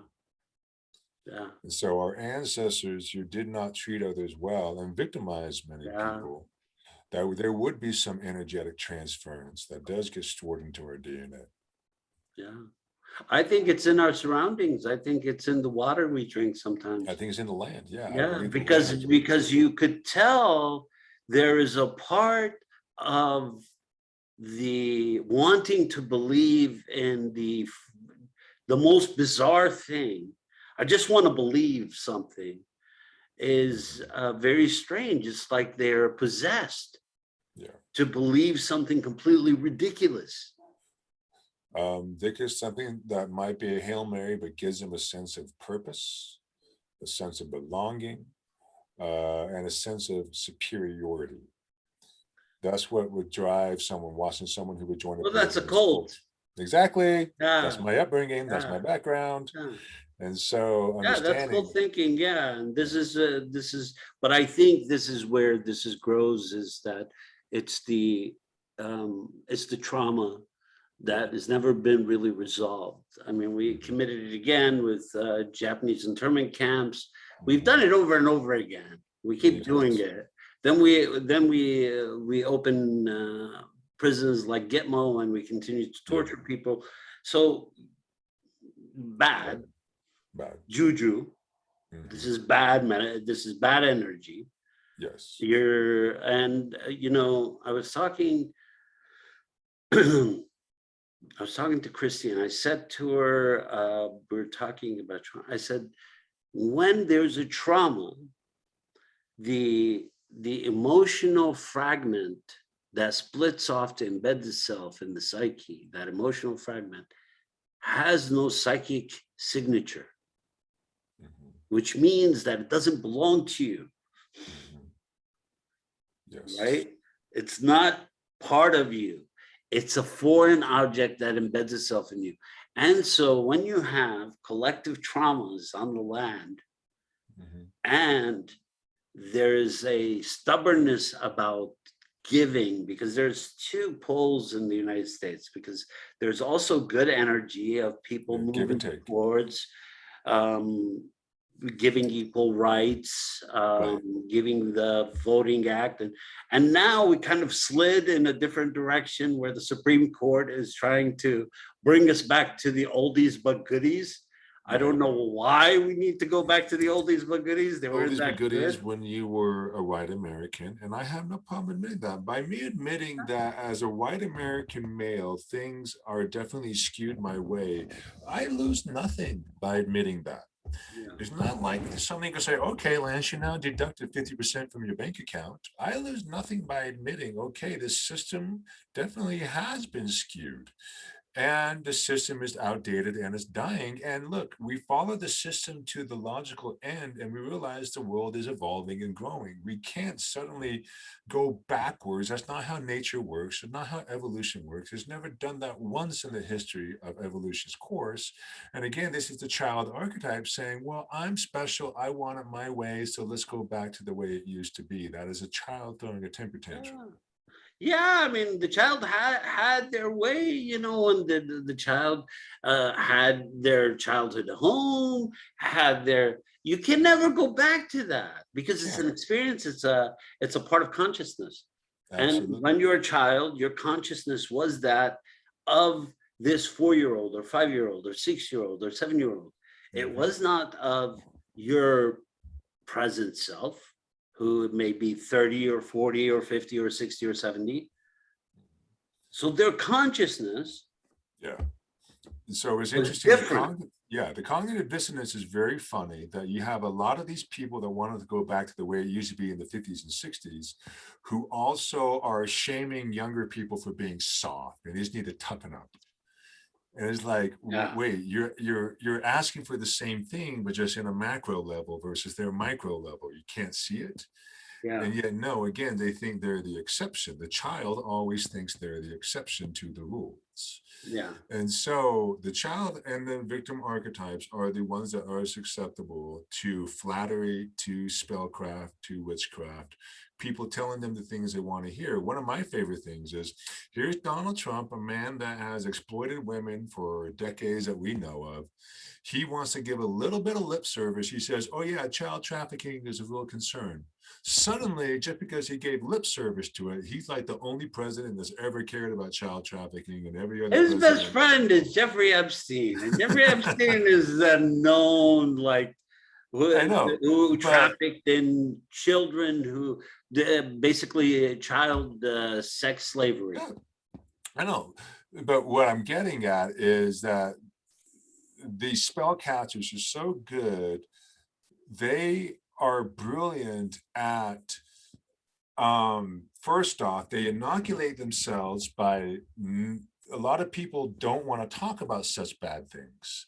Speaker 1: Yeah.
Speaker 2: And so our ancestors who did not treat others well and victimized many people, that there would be some energetic transference that does get stored into our DNA.
Speaker 1: Yeah. I think it's in our surroundings. I think it's in the water we drink sometimes.
Speaker 2: I think it's in the land. Yeah.
Speaker 1: Yeah, because you could tell there is a part of the wanting to believe in the most bizarre thing. I just want to believe something is very strange. It's like they're possessed to believe something completely ridiculous.
Speaker 2: There's something that might be a Hail Mary, but gives them a sense of purpose, a sense of belonging, and a sense of superiority. That's what would drive someone, watching someone who would join.
Speaker 1: Well, that's a cult.
Speaker 2: Exactly.
Speaker 1: Yeah.
Speaker 2: That's my upbringing. That's my background.
Speaker 1: Yeah.
Speaker 2: And so understanding.
Speaker 1: That's cult thinking. Yeah. And this is, but I think this is where this grows, is that it's the trauma that has never been really resolved. I mean, we committed it again with Japanese internment camps. We've done it over and over again. We keep doing it. Then we open prisons like Gitmo, and we continue to torture people. So bad juju. This is bad. This is bad energy.
Speaker 2: Yes.
Speaker 1: I was talking. I was talking to Christy, and I said to her, we were talking about trauma. I said, when there's a trauma, the emotional fragment that splits off to embed itself in the psyche, that emotional fragment has no psychic signature, which means that it doesn't belong to you.
Speaker 2: Yes.
Speaker 1: Right? It's not part of you. It's a foreign object that embeds itself in you. And so when you have collective traumas on the land, and there is a stubbornness about giving, because there's two poles in the United States, because there's also good energy of people moving towards giving equal rights,
Speaker 2: Right.
Speaker 1: giving the Voting Act, and now we kind of slid in a different direction where the Supreme Court is trying to bring us back to the oldies but goodies. I
Speaker 2: Right.
Speaker 1: don't know why we need to go back to the oldies but goodies. They weren't
Speaker 2: Oldies but
Speaker 1: that
Speaker 2: goodies
Speaker 1: good.
Speaker 2: when you were a white American, and I have no problem admitting that. By me admitting that as a white American male, things are definitely skewed my way, I lose nothing by admitting that.
Speaker 1: Yeah.
Speaker 2: It's not like somebody can say, okay, Lance, you now deducted 50% from your bank account. I lose nothing by admitting, okay, this system definitely has been skewed and the system is outdated and it's dying. And look, we follow the system to the logical end and we realize the world is evolving and growing. We can't suddenly go backwards. That's not how nature works. It's not how evolution works. It's never done that once in the history of evolution's course. And again, this is the child archetype saying, well, I'm special. I want it my way. So let's go back to the way it used to be. That is a child throwing a temper tantrum.
Speaker 1: Yeah. Yeah, I mean, the child had their way, and the child had their childhood home, had their. You can never go back to that because it's
Speaker 2: Yeah,
Speaker 1: an experience. It's a part of consciousness. And
Speaker 2: absolutely.
Speaker 1: when you're a child, your consciousness was that of this 4-year-old or 5-year-old or 6-year-old or 7-year-old. It
Speaker 2: Mhm.
Speaker 1: was not of your present self, who may be 30 or 40 or 50 or 60 or 70. So their consciousness
Speaker 2: Yeah. So it's
Speaker 1: was
Speaker 2: interesting.
Speaker 1: different.
Speaker 2: The cognitive dissonance is very funny that you have a lot of these people that wanted to go back to the way it used to be in the 50s and 60s, who also are shaming younger people for being soft and they just need to toughen up. And it's like,
Speaker 1: Yeah,
Speaker 2: wait, you're asking for the same thing, but just in a macro level versus their micro level. You can't see it.
Speaker 1: yeah,
Speaker 2: And yet, no, again, they think they're the exception. The child always thinks they're the exception to the rules.
Speaker 1: yeah,
Speaker 2: And so the child and the victim archetypes are the ones that are susceptible to flattery, to spellcraft, to witchcraft, people telling them the things they want to hear. One of my favorite things is here's Donald Trump, a man that has exploited women for decades that we know of. He wants to give a little bit of lip service. He says, oh, yeah, child trafficking is a real concern. Suddenly, just because he gave lip service to it, he's like the only president that's ever cared about child trafficking, and every other
Speaker 1: his best
Speaker 2: president.
Speaker 1: friend is Jeffrey Epstein, and Jeffrey Epstein is a known, like,
Speaker 2: I
Speaker 1: who,
Speaker 2: know,
Speaker 1: who
Speaker 2: but
Speaker 1: trafficked in children, who basically child sex slavery.
Speaker 2: yeah, I know. But what I'm getting at is that these spellcasters are so good. They are brilliant at first off, they inoculate themselves by a lot of people don't want to talk about such bad things.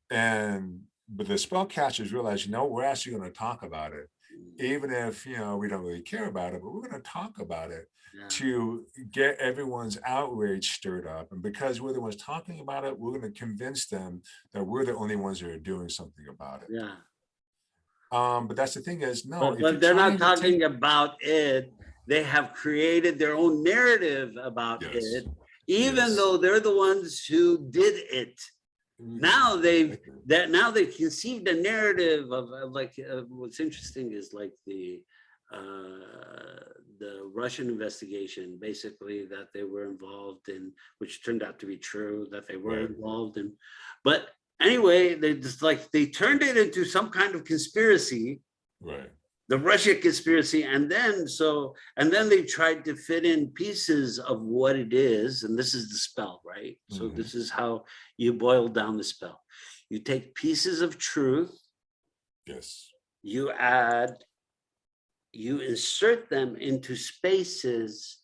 Speaker 2: And but the spellcasters realize, we're actually going to talk about it, even if we don't really care about it, but we're going to talk about it
Speaker 1: Yeah,
Speaker 2: to get everyone's outrage stirred up. And because we're the ones talking about it, we're going to convince them that we're the only ones that are doing something about it.
Speaker 1: yeah.
Speaker 2: But that's the thing is, no, if
Speaker 1: But
Speaker 2: you're
Speaker 1: they're not
Speaker 2: trying to take,
Speaker 1: talking about it. They have created their own narrative about
Speaker 2: yes,
Speaker 1: it, even
Speaker 2: yes.
Speaker 1: though they're the ones who did it. Now they've
Speaker 2: Exactly.
Speaker 1: conceived a narrative of like, what's interesting is like the Russian investigation, basically, that they were involved in, which turned out to be true, that they were
Speaker 2: Right,
Speaker 1: involved in. But anyway, they just like they turned it into some kind of conspiracy,
Speaker 2: right.
Speaker 1: the Russia conspiracy, and then they tried to fit in pieces of what it is, and this is the spell, right? So
Speaker 2: Hmm.
Speaker 1: this is how you boil down the spell. You take pieces of truth,
Speaker 2: Yes,
Speaker 1: you insert them into spaces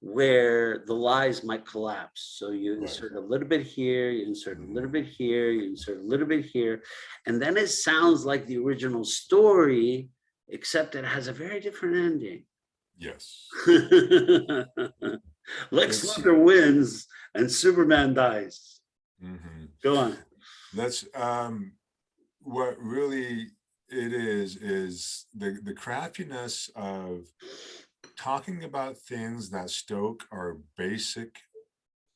Speaker 1: where the lies might collapse. So you
Speaker 2: right.
Speaker 1: insert a little bit here, you insert a little
Speaker 2: Hmm.
Speaker 1: bit here, you insert a little bit here, and then it sounds like the original story, except it has a very different ending.
Speaker 2: Yes.
Speaker 1: Lex
Speaker 2: It's
Speaker 1: Luthor wins and Superman dies.
Speaker 2: hmm
Speaker 1: Go on.
Speaker 2: that's what really it is the craftiness of talking about things that stoke our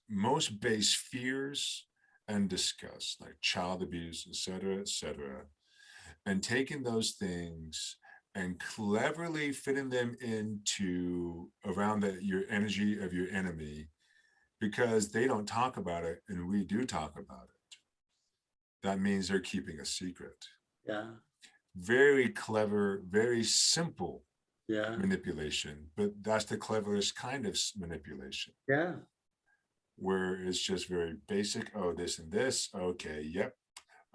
Speaker 2: most base fears and disgust, like child abuse, et cetera, and taking those things and cleverly fitting them into around your energy of your enemy, because they don't talk about it and we do talk about it. That means they're keeping a secret.
Speaker 1: Yeah.
Speaker 2: Very clever, very simple
Speaker 1: Yeah.
Speaker 2: manipulation, but that's the cleverest kind of manipulation.
Speaker 1: Yeah.
Speaker 2: Where it's just very basic. Oh, this and this. Okay, yep.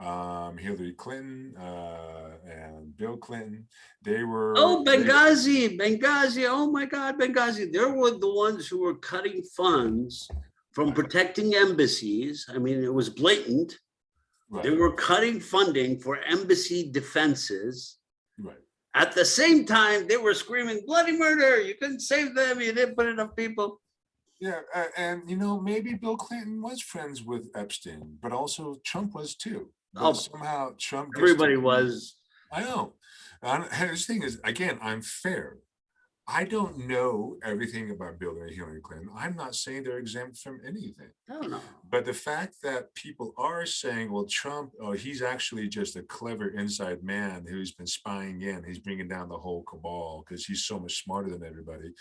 Speaker 2: Hillary Clinton and Bill Clinton, they were.
Speaker 1: Oh, Benghazi. Oh my God, Benghazi. They were the ones who were cutting funds from protecting embassies. I mean, it was blatant.
Speaker 2: Right.
Speaker 1: They were cutting funding for embassy defenses.
Speaker 2: Right.
Speaker 1: At the same time, they were screaming bloody murder. You couldn't save them. You didn't put enough people.
Speaker 2: Yeah, and maybe Bill Clinton was friends with Epstein, but also Trump was too. But somehow Trump.
Speaker 1: Everybody was.
Speaker 2: I know. His thing is, again, I'm fair. I don't know everything about Bill and Hillary Clinton. I'm not saying they're exempt from anything.
Speaker 1: No.
Speaker 2: But the fact that people are saying, well, Trump, he's actually just a clever inside man who's been spying in. He's bringing down the whole cabal because he's so much smarter than everybody.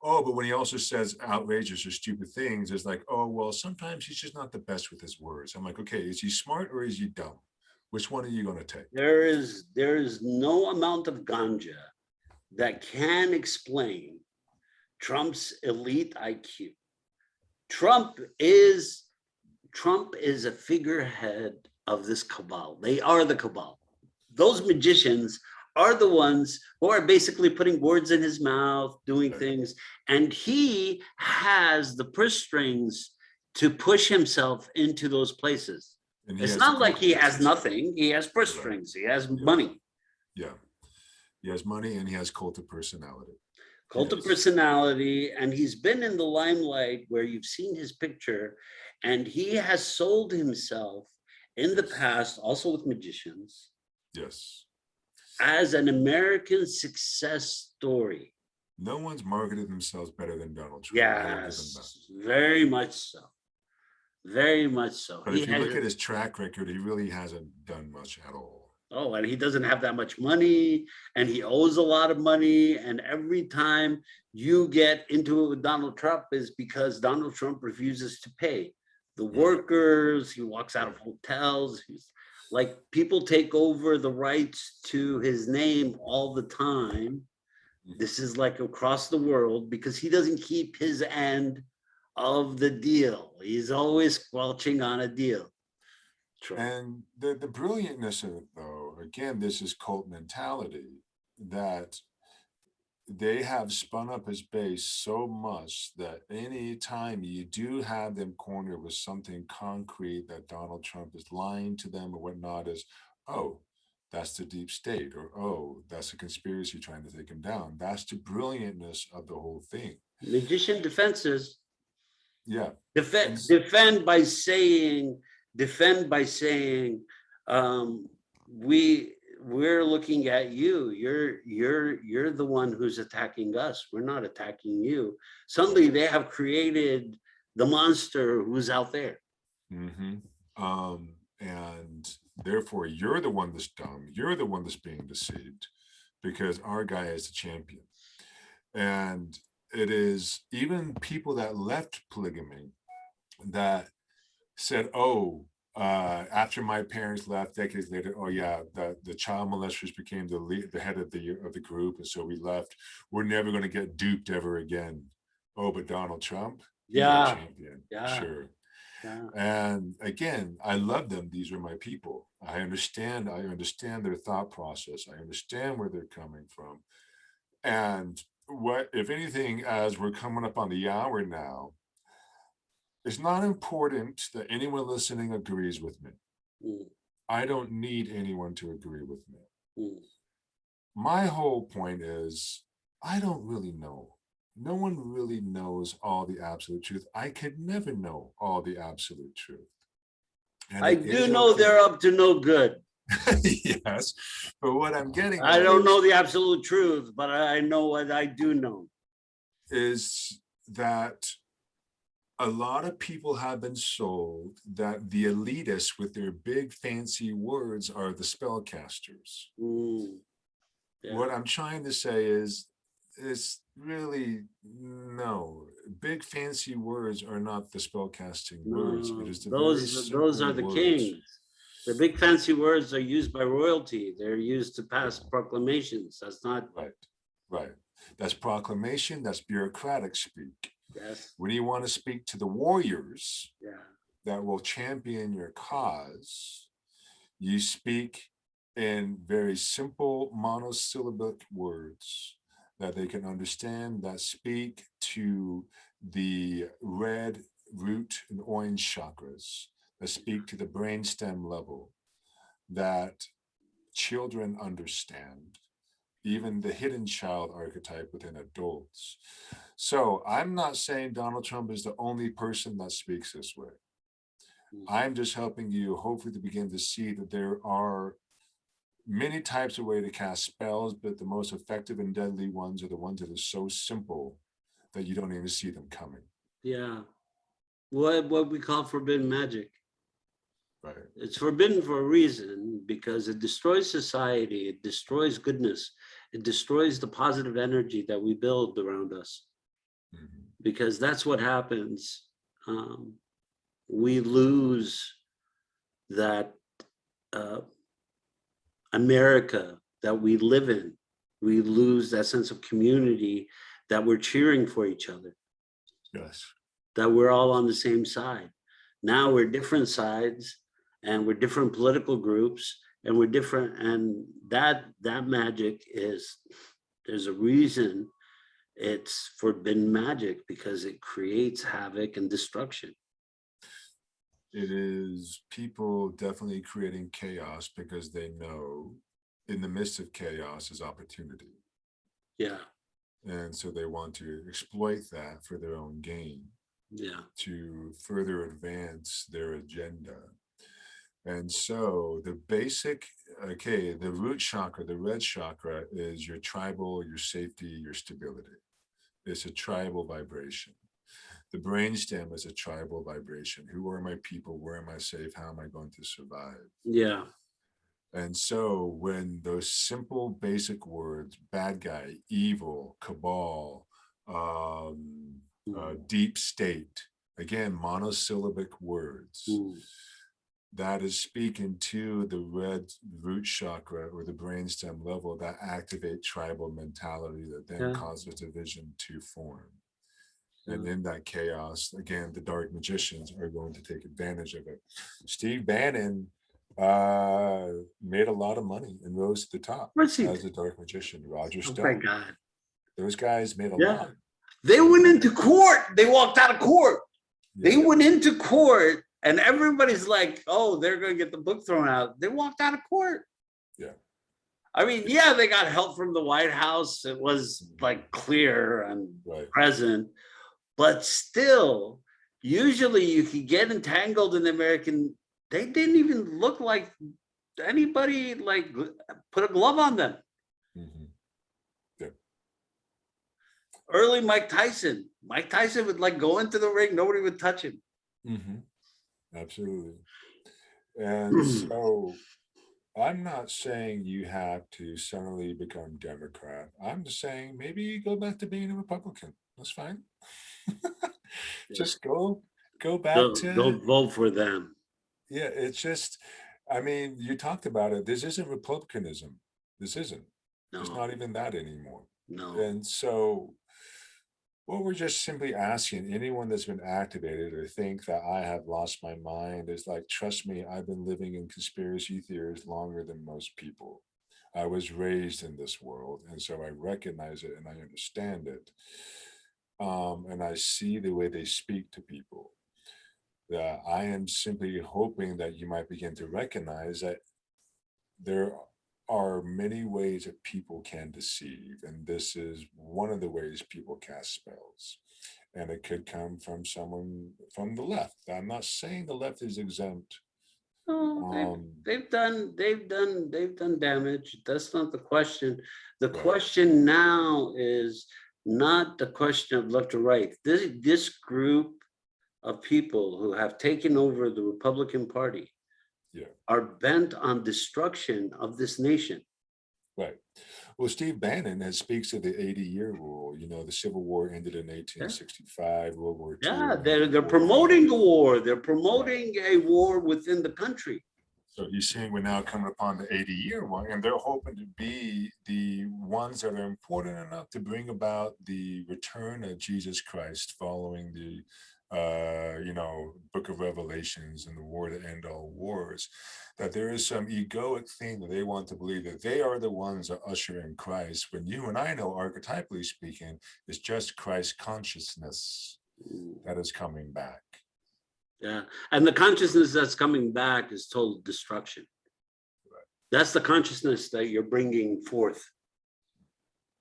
Speaker 2: Oh, but when he also says outrageous or stupid things, it's like, oh, well, sometimes he's just not the best with his words. I'm like, okay, is he smart or is he dumb? Which one are you going to take?
Speaker 1: There is no amount of ganja that can explain Trump's elite IQ. Trump is a figurehead of this cabal. They are the cabal. Those magicians are the ones who are basically putting words in his mouth, doing things, and he has the purse strings to push himself into those places. It's not like he has nothing. He has purse strings. He has money.
Speaker 2: Yeah. He has money and he has cult of personality.
Speaker 1: Cult of personality. And he's been in the limelight where you've seen his picture, and he has sold himself in the past, also with magicians.
Speaker 2: Yes.
Speaker 1: As an American success story.
Speaker 2: No one's marketed themselves better than Donald Trump.
Speaker 1: Yes, very much so. Very much so.
Speaker 2: But if you look at his track record, he really hasn't done much at all.
Speaker 1: Oh, and he doesn't have that much money, and he owes a lot of money. And every time you get into it with Donald Trump is because Donald Trump refuses to pay the workers. He walks out of hotels. He's like, people take over the rights to his name all the time. This is like across the world because he doesn't keep his end of the deal. He's always squelching on a deal.
Speaker 2: True. And the brilliantness of it, though, again, this is cult mentality, that they have spun up his base so much that any time you do have them cornered with something concrete that Donald Trump is lying to them or whatnot, is, oh, that's the deep state, or oh, that's a conspiracy trying to take him down. That's the brilliantness of the whole thing.
Speaker 1: Magician defenses.
Speaker 2: Yeah.
Speaker 1: Defend by saying, we're looking at you. You're the one who's attacking us. We're not attacking you. Suddenly they have created the monster who's out there.
Speaker 2: Mm-hmm. And therefore you're the one that's dumb. You're the one that's being deceived because our guy is the champion. And it is even people that left polygamy that said, oh, after my parents left decades later, oh yeah, the child molesters became the head of the group, and so we left. We're never going to get duped ever again. Oh, but Donald Trump, he's our champion. Sure. Yeah. And again, I love them. These are my people. I understand their thought process. I understand where they're coming from. And what, if anything, as we're coming up on the hour now, it's not important that anyone listening agrees with me. I don't need anyone to agree with me. My whole point is, I don't really know. No one really knows all the absolute truth. I could never know all the absolute truth. And
Speaker 1: I do know they're up to no good.
Speaker 2: Yes, but what I'm getting
Speaker 1: I don't know the absolute truth, but I know what I do know.
Speaker 2: Is that a lot of people have been sold that the elitists with their big fancy words are the spellcasters.
Speaker 1: Yeah.
Speaker 2: What I'm trying to say is, it's really no. Big fancy words are not the spellcasting words. It
Speaker 1: No,
Speaker 2: is the very
Speaker 1: those
Speaker 2: simple
Speaker 1: are the
Speaker 2: words.
Speaker 1: kings. The big fancy words are used by royalty. They're used to pass proclamations. That's not
Speaker 2: Right, right. That's proclamation, that's bureaucratic speak.
Speaker 1: yes.
Speaker 2: When you want to speak to the warriors
Speaker 1: Yeah.
Speaker 2: that will champion your cause, you speak in very simple monosyllabic words that they can understand, that speak to the red, root, and orange chakras, that speak to the brainstem level, that children understand, even the hidden child archetype within adults. So I'm not saying Donald Trump is the only person that speaks this way. I'm just helping you hopefully to begin to see that there are many types of way to cast spells, but the most effective and deadly ones are the ones that are so simple that you don't even see them coming.
Speaker 1: Yeah. What we call forbidden magic.
Speaker 2: Right.
Speaker 1: It's forbidden for a reason, because it destroys society, it destroys goodness, it destroys the positive energy that we build around us. Because that's what happens. We lose that America that we live in. We lose that sense of community, that we're cheering for each other.
Speaker 2: Yes.
Speaker 1: That we're all on the same side. Now we're different sides, and we're different political groups, and we're different. And that magic is, there's a reason it's forbidden magic, because it creates havoc and destruction.
Speaker 2: It is people definitely creating chaos because they know in the midst of chaos is opportunity.
Speaker 1: Yeah.
Speaker 2: And so they want to exploit that for their own gain.
Speaker 1: Yeah.
Speaker 2: To further advance their agenda. And so the basic, okay, the root chakra, the red chakra, is your tribal, your safety, your stability. It's a tribal vibration. The brainstem is a tribal vibration. Who are my people? Where am I safe? How am I going to survive?
Speaker 1: Yeah.
Speaker 2: And so when those simple basic words, bad guy, evil, cabal, deep state, again, monosyllabic words, that is speaking to the red root chakra or the brainstem level, that activate tribal mentality that then causes division to form. And in that chaos, again, the dark magicians are going to take advantage of it. Steve Bannon made a lot of money and rose to the top as a dark magician. Roger Stone.
Speaker 1: Oh my God.
Speaker 2: Those guys made a lot.
Speaker 1: They went into court. They walked out of court. They went into court, and everybody's like, oh, they're going to get the book thrown out. They walked out of court.
Speaker 2: Yeah.
Speaker 1: I mean, yeah, they got help from the White House. It was like clear and present, but still, usually you could get entangled in the American. They didn't even look like anybody like put a glove on them. Early Mike Tyson would like go into the ring, nobody would touch him.
Speaker 2: Absolutely. And so I'm not saying you have to suddenly become Democrat. I'm just saying maybe you go back to being a Republican. That's fine. Just go back to.
Speaker 1: Don't vote for them.
Speaker 2: Yeah, it's just, I mean, you talked about it. This isn't Republicanism. This isn't. No. It's not even that anymore.
Speaker 1: No.
Speaker 2: And so what we're just simply asking anyone that's been activated or think that I have lost my mind is like, trust me, I've been living in conspiracy theories longer than most people. I was raised in this world, and so I recognize it and I understand it. And I see the way they speak to people. That I am simply hoping that you might begin to recognize that there are many ways that people can deceive, and this is one of the ways people cast spells. And it could come from someone from the left. I'm not saying the left is exempt.
Speaker 1: No, they've done damage. That's not the question. The question now is not the question of left or right. This group of people who have taken over the Republican Party are bent on destruction of this nation.
Speaker 2: Right. Well, Steve Bannon speaks of the 80-year rule. You know, the Civil War ended in 1865, World War II.
Speaker 1: Yeah, they're promoting a war. They're promoting a war within the country.
Speaker 2: So he's saying we're now coming upon the 80-year one, and they're hoping to be the ones that are important enough to bring about the return of Jesus Christ following the book of Revelations and the war to end all wars, that there is some egoic thing that they want to believe that they are the ones that usher in Christ, when you and I know, archetypally speaking, it's just Christ consciousness that is coming back.
Speaker 1: Yeah, and the consciousness that's coming back is total destruction. Right. That's the consciousness that you're bringing forth.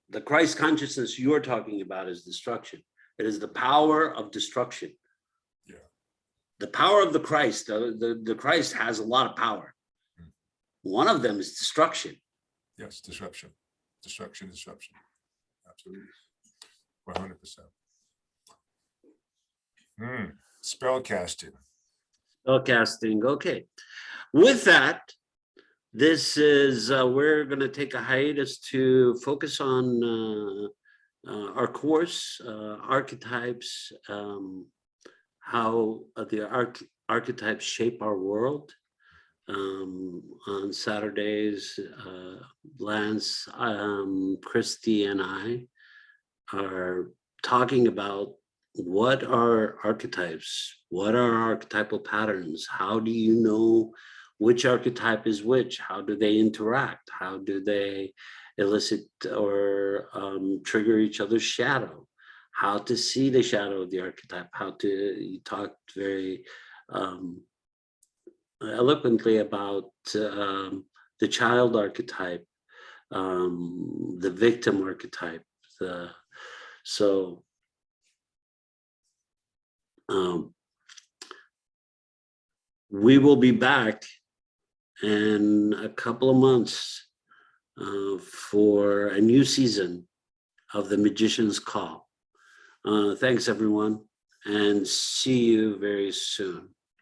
Speaker 1: The Christ consciousness you're talking about is destruction. It is the power of destruction. Yeah. The power of the Christ, the Christ has a lot of power. One of them is destruction.
Speaker 2: Yes, disruption. Destruction. Absolutely. 100%. Spellcasting.
Speaker 1: Spellcasting, okay. With that, this is, we're going to take a hiatus to focus on our course, Archetypes, how the archetypes shape our world. On Saturdays, Lance, Christy, and I are talking about what are archetypes, what are archetypal patterns, how do you know which archetype is which, how do they interact, how do they elicit or trigger each other's shadow, how to see the shadow of the archetype, you talked very eloquently about the child archetype, the victim archetype. We will be back in a couple of months for a new season of The Magician's Call. Thanks, everyone, and see you very soon.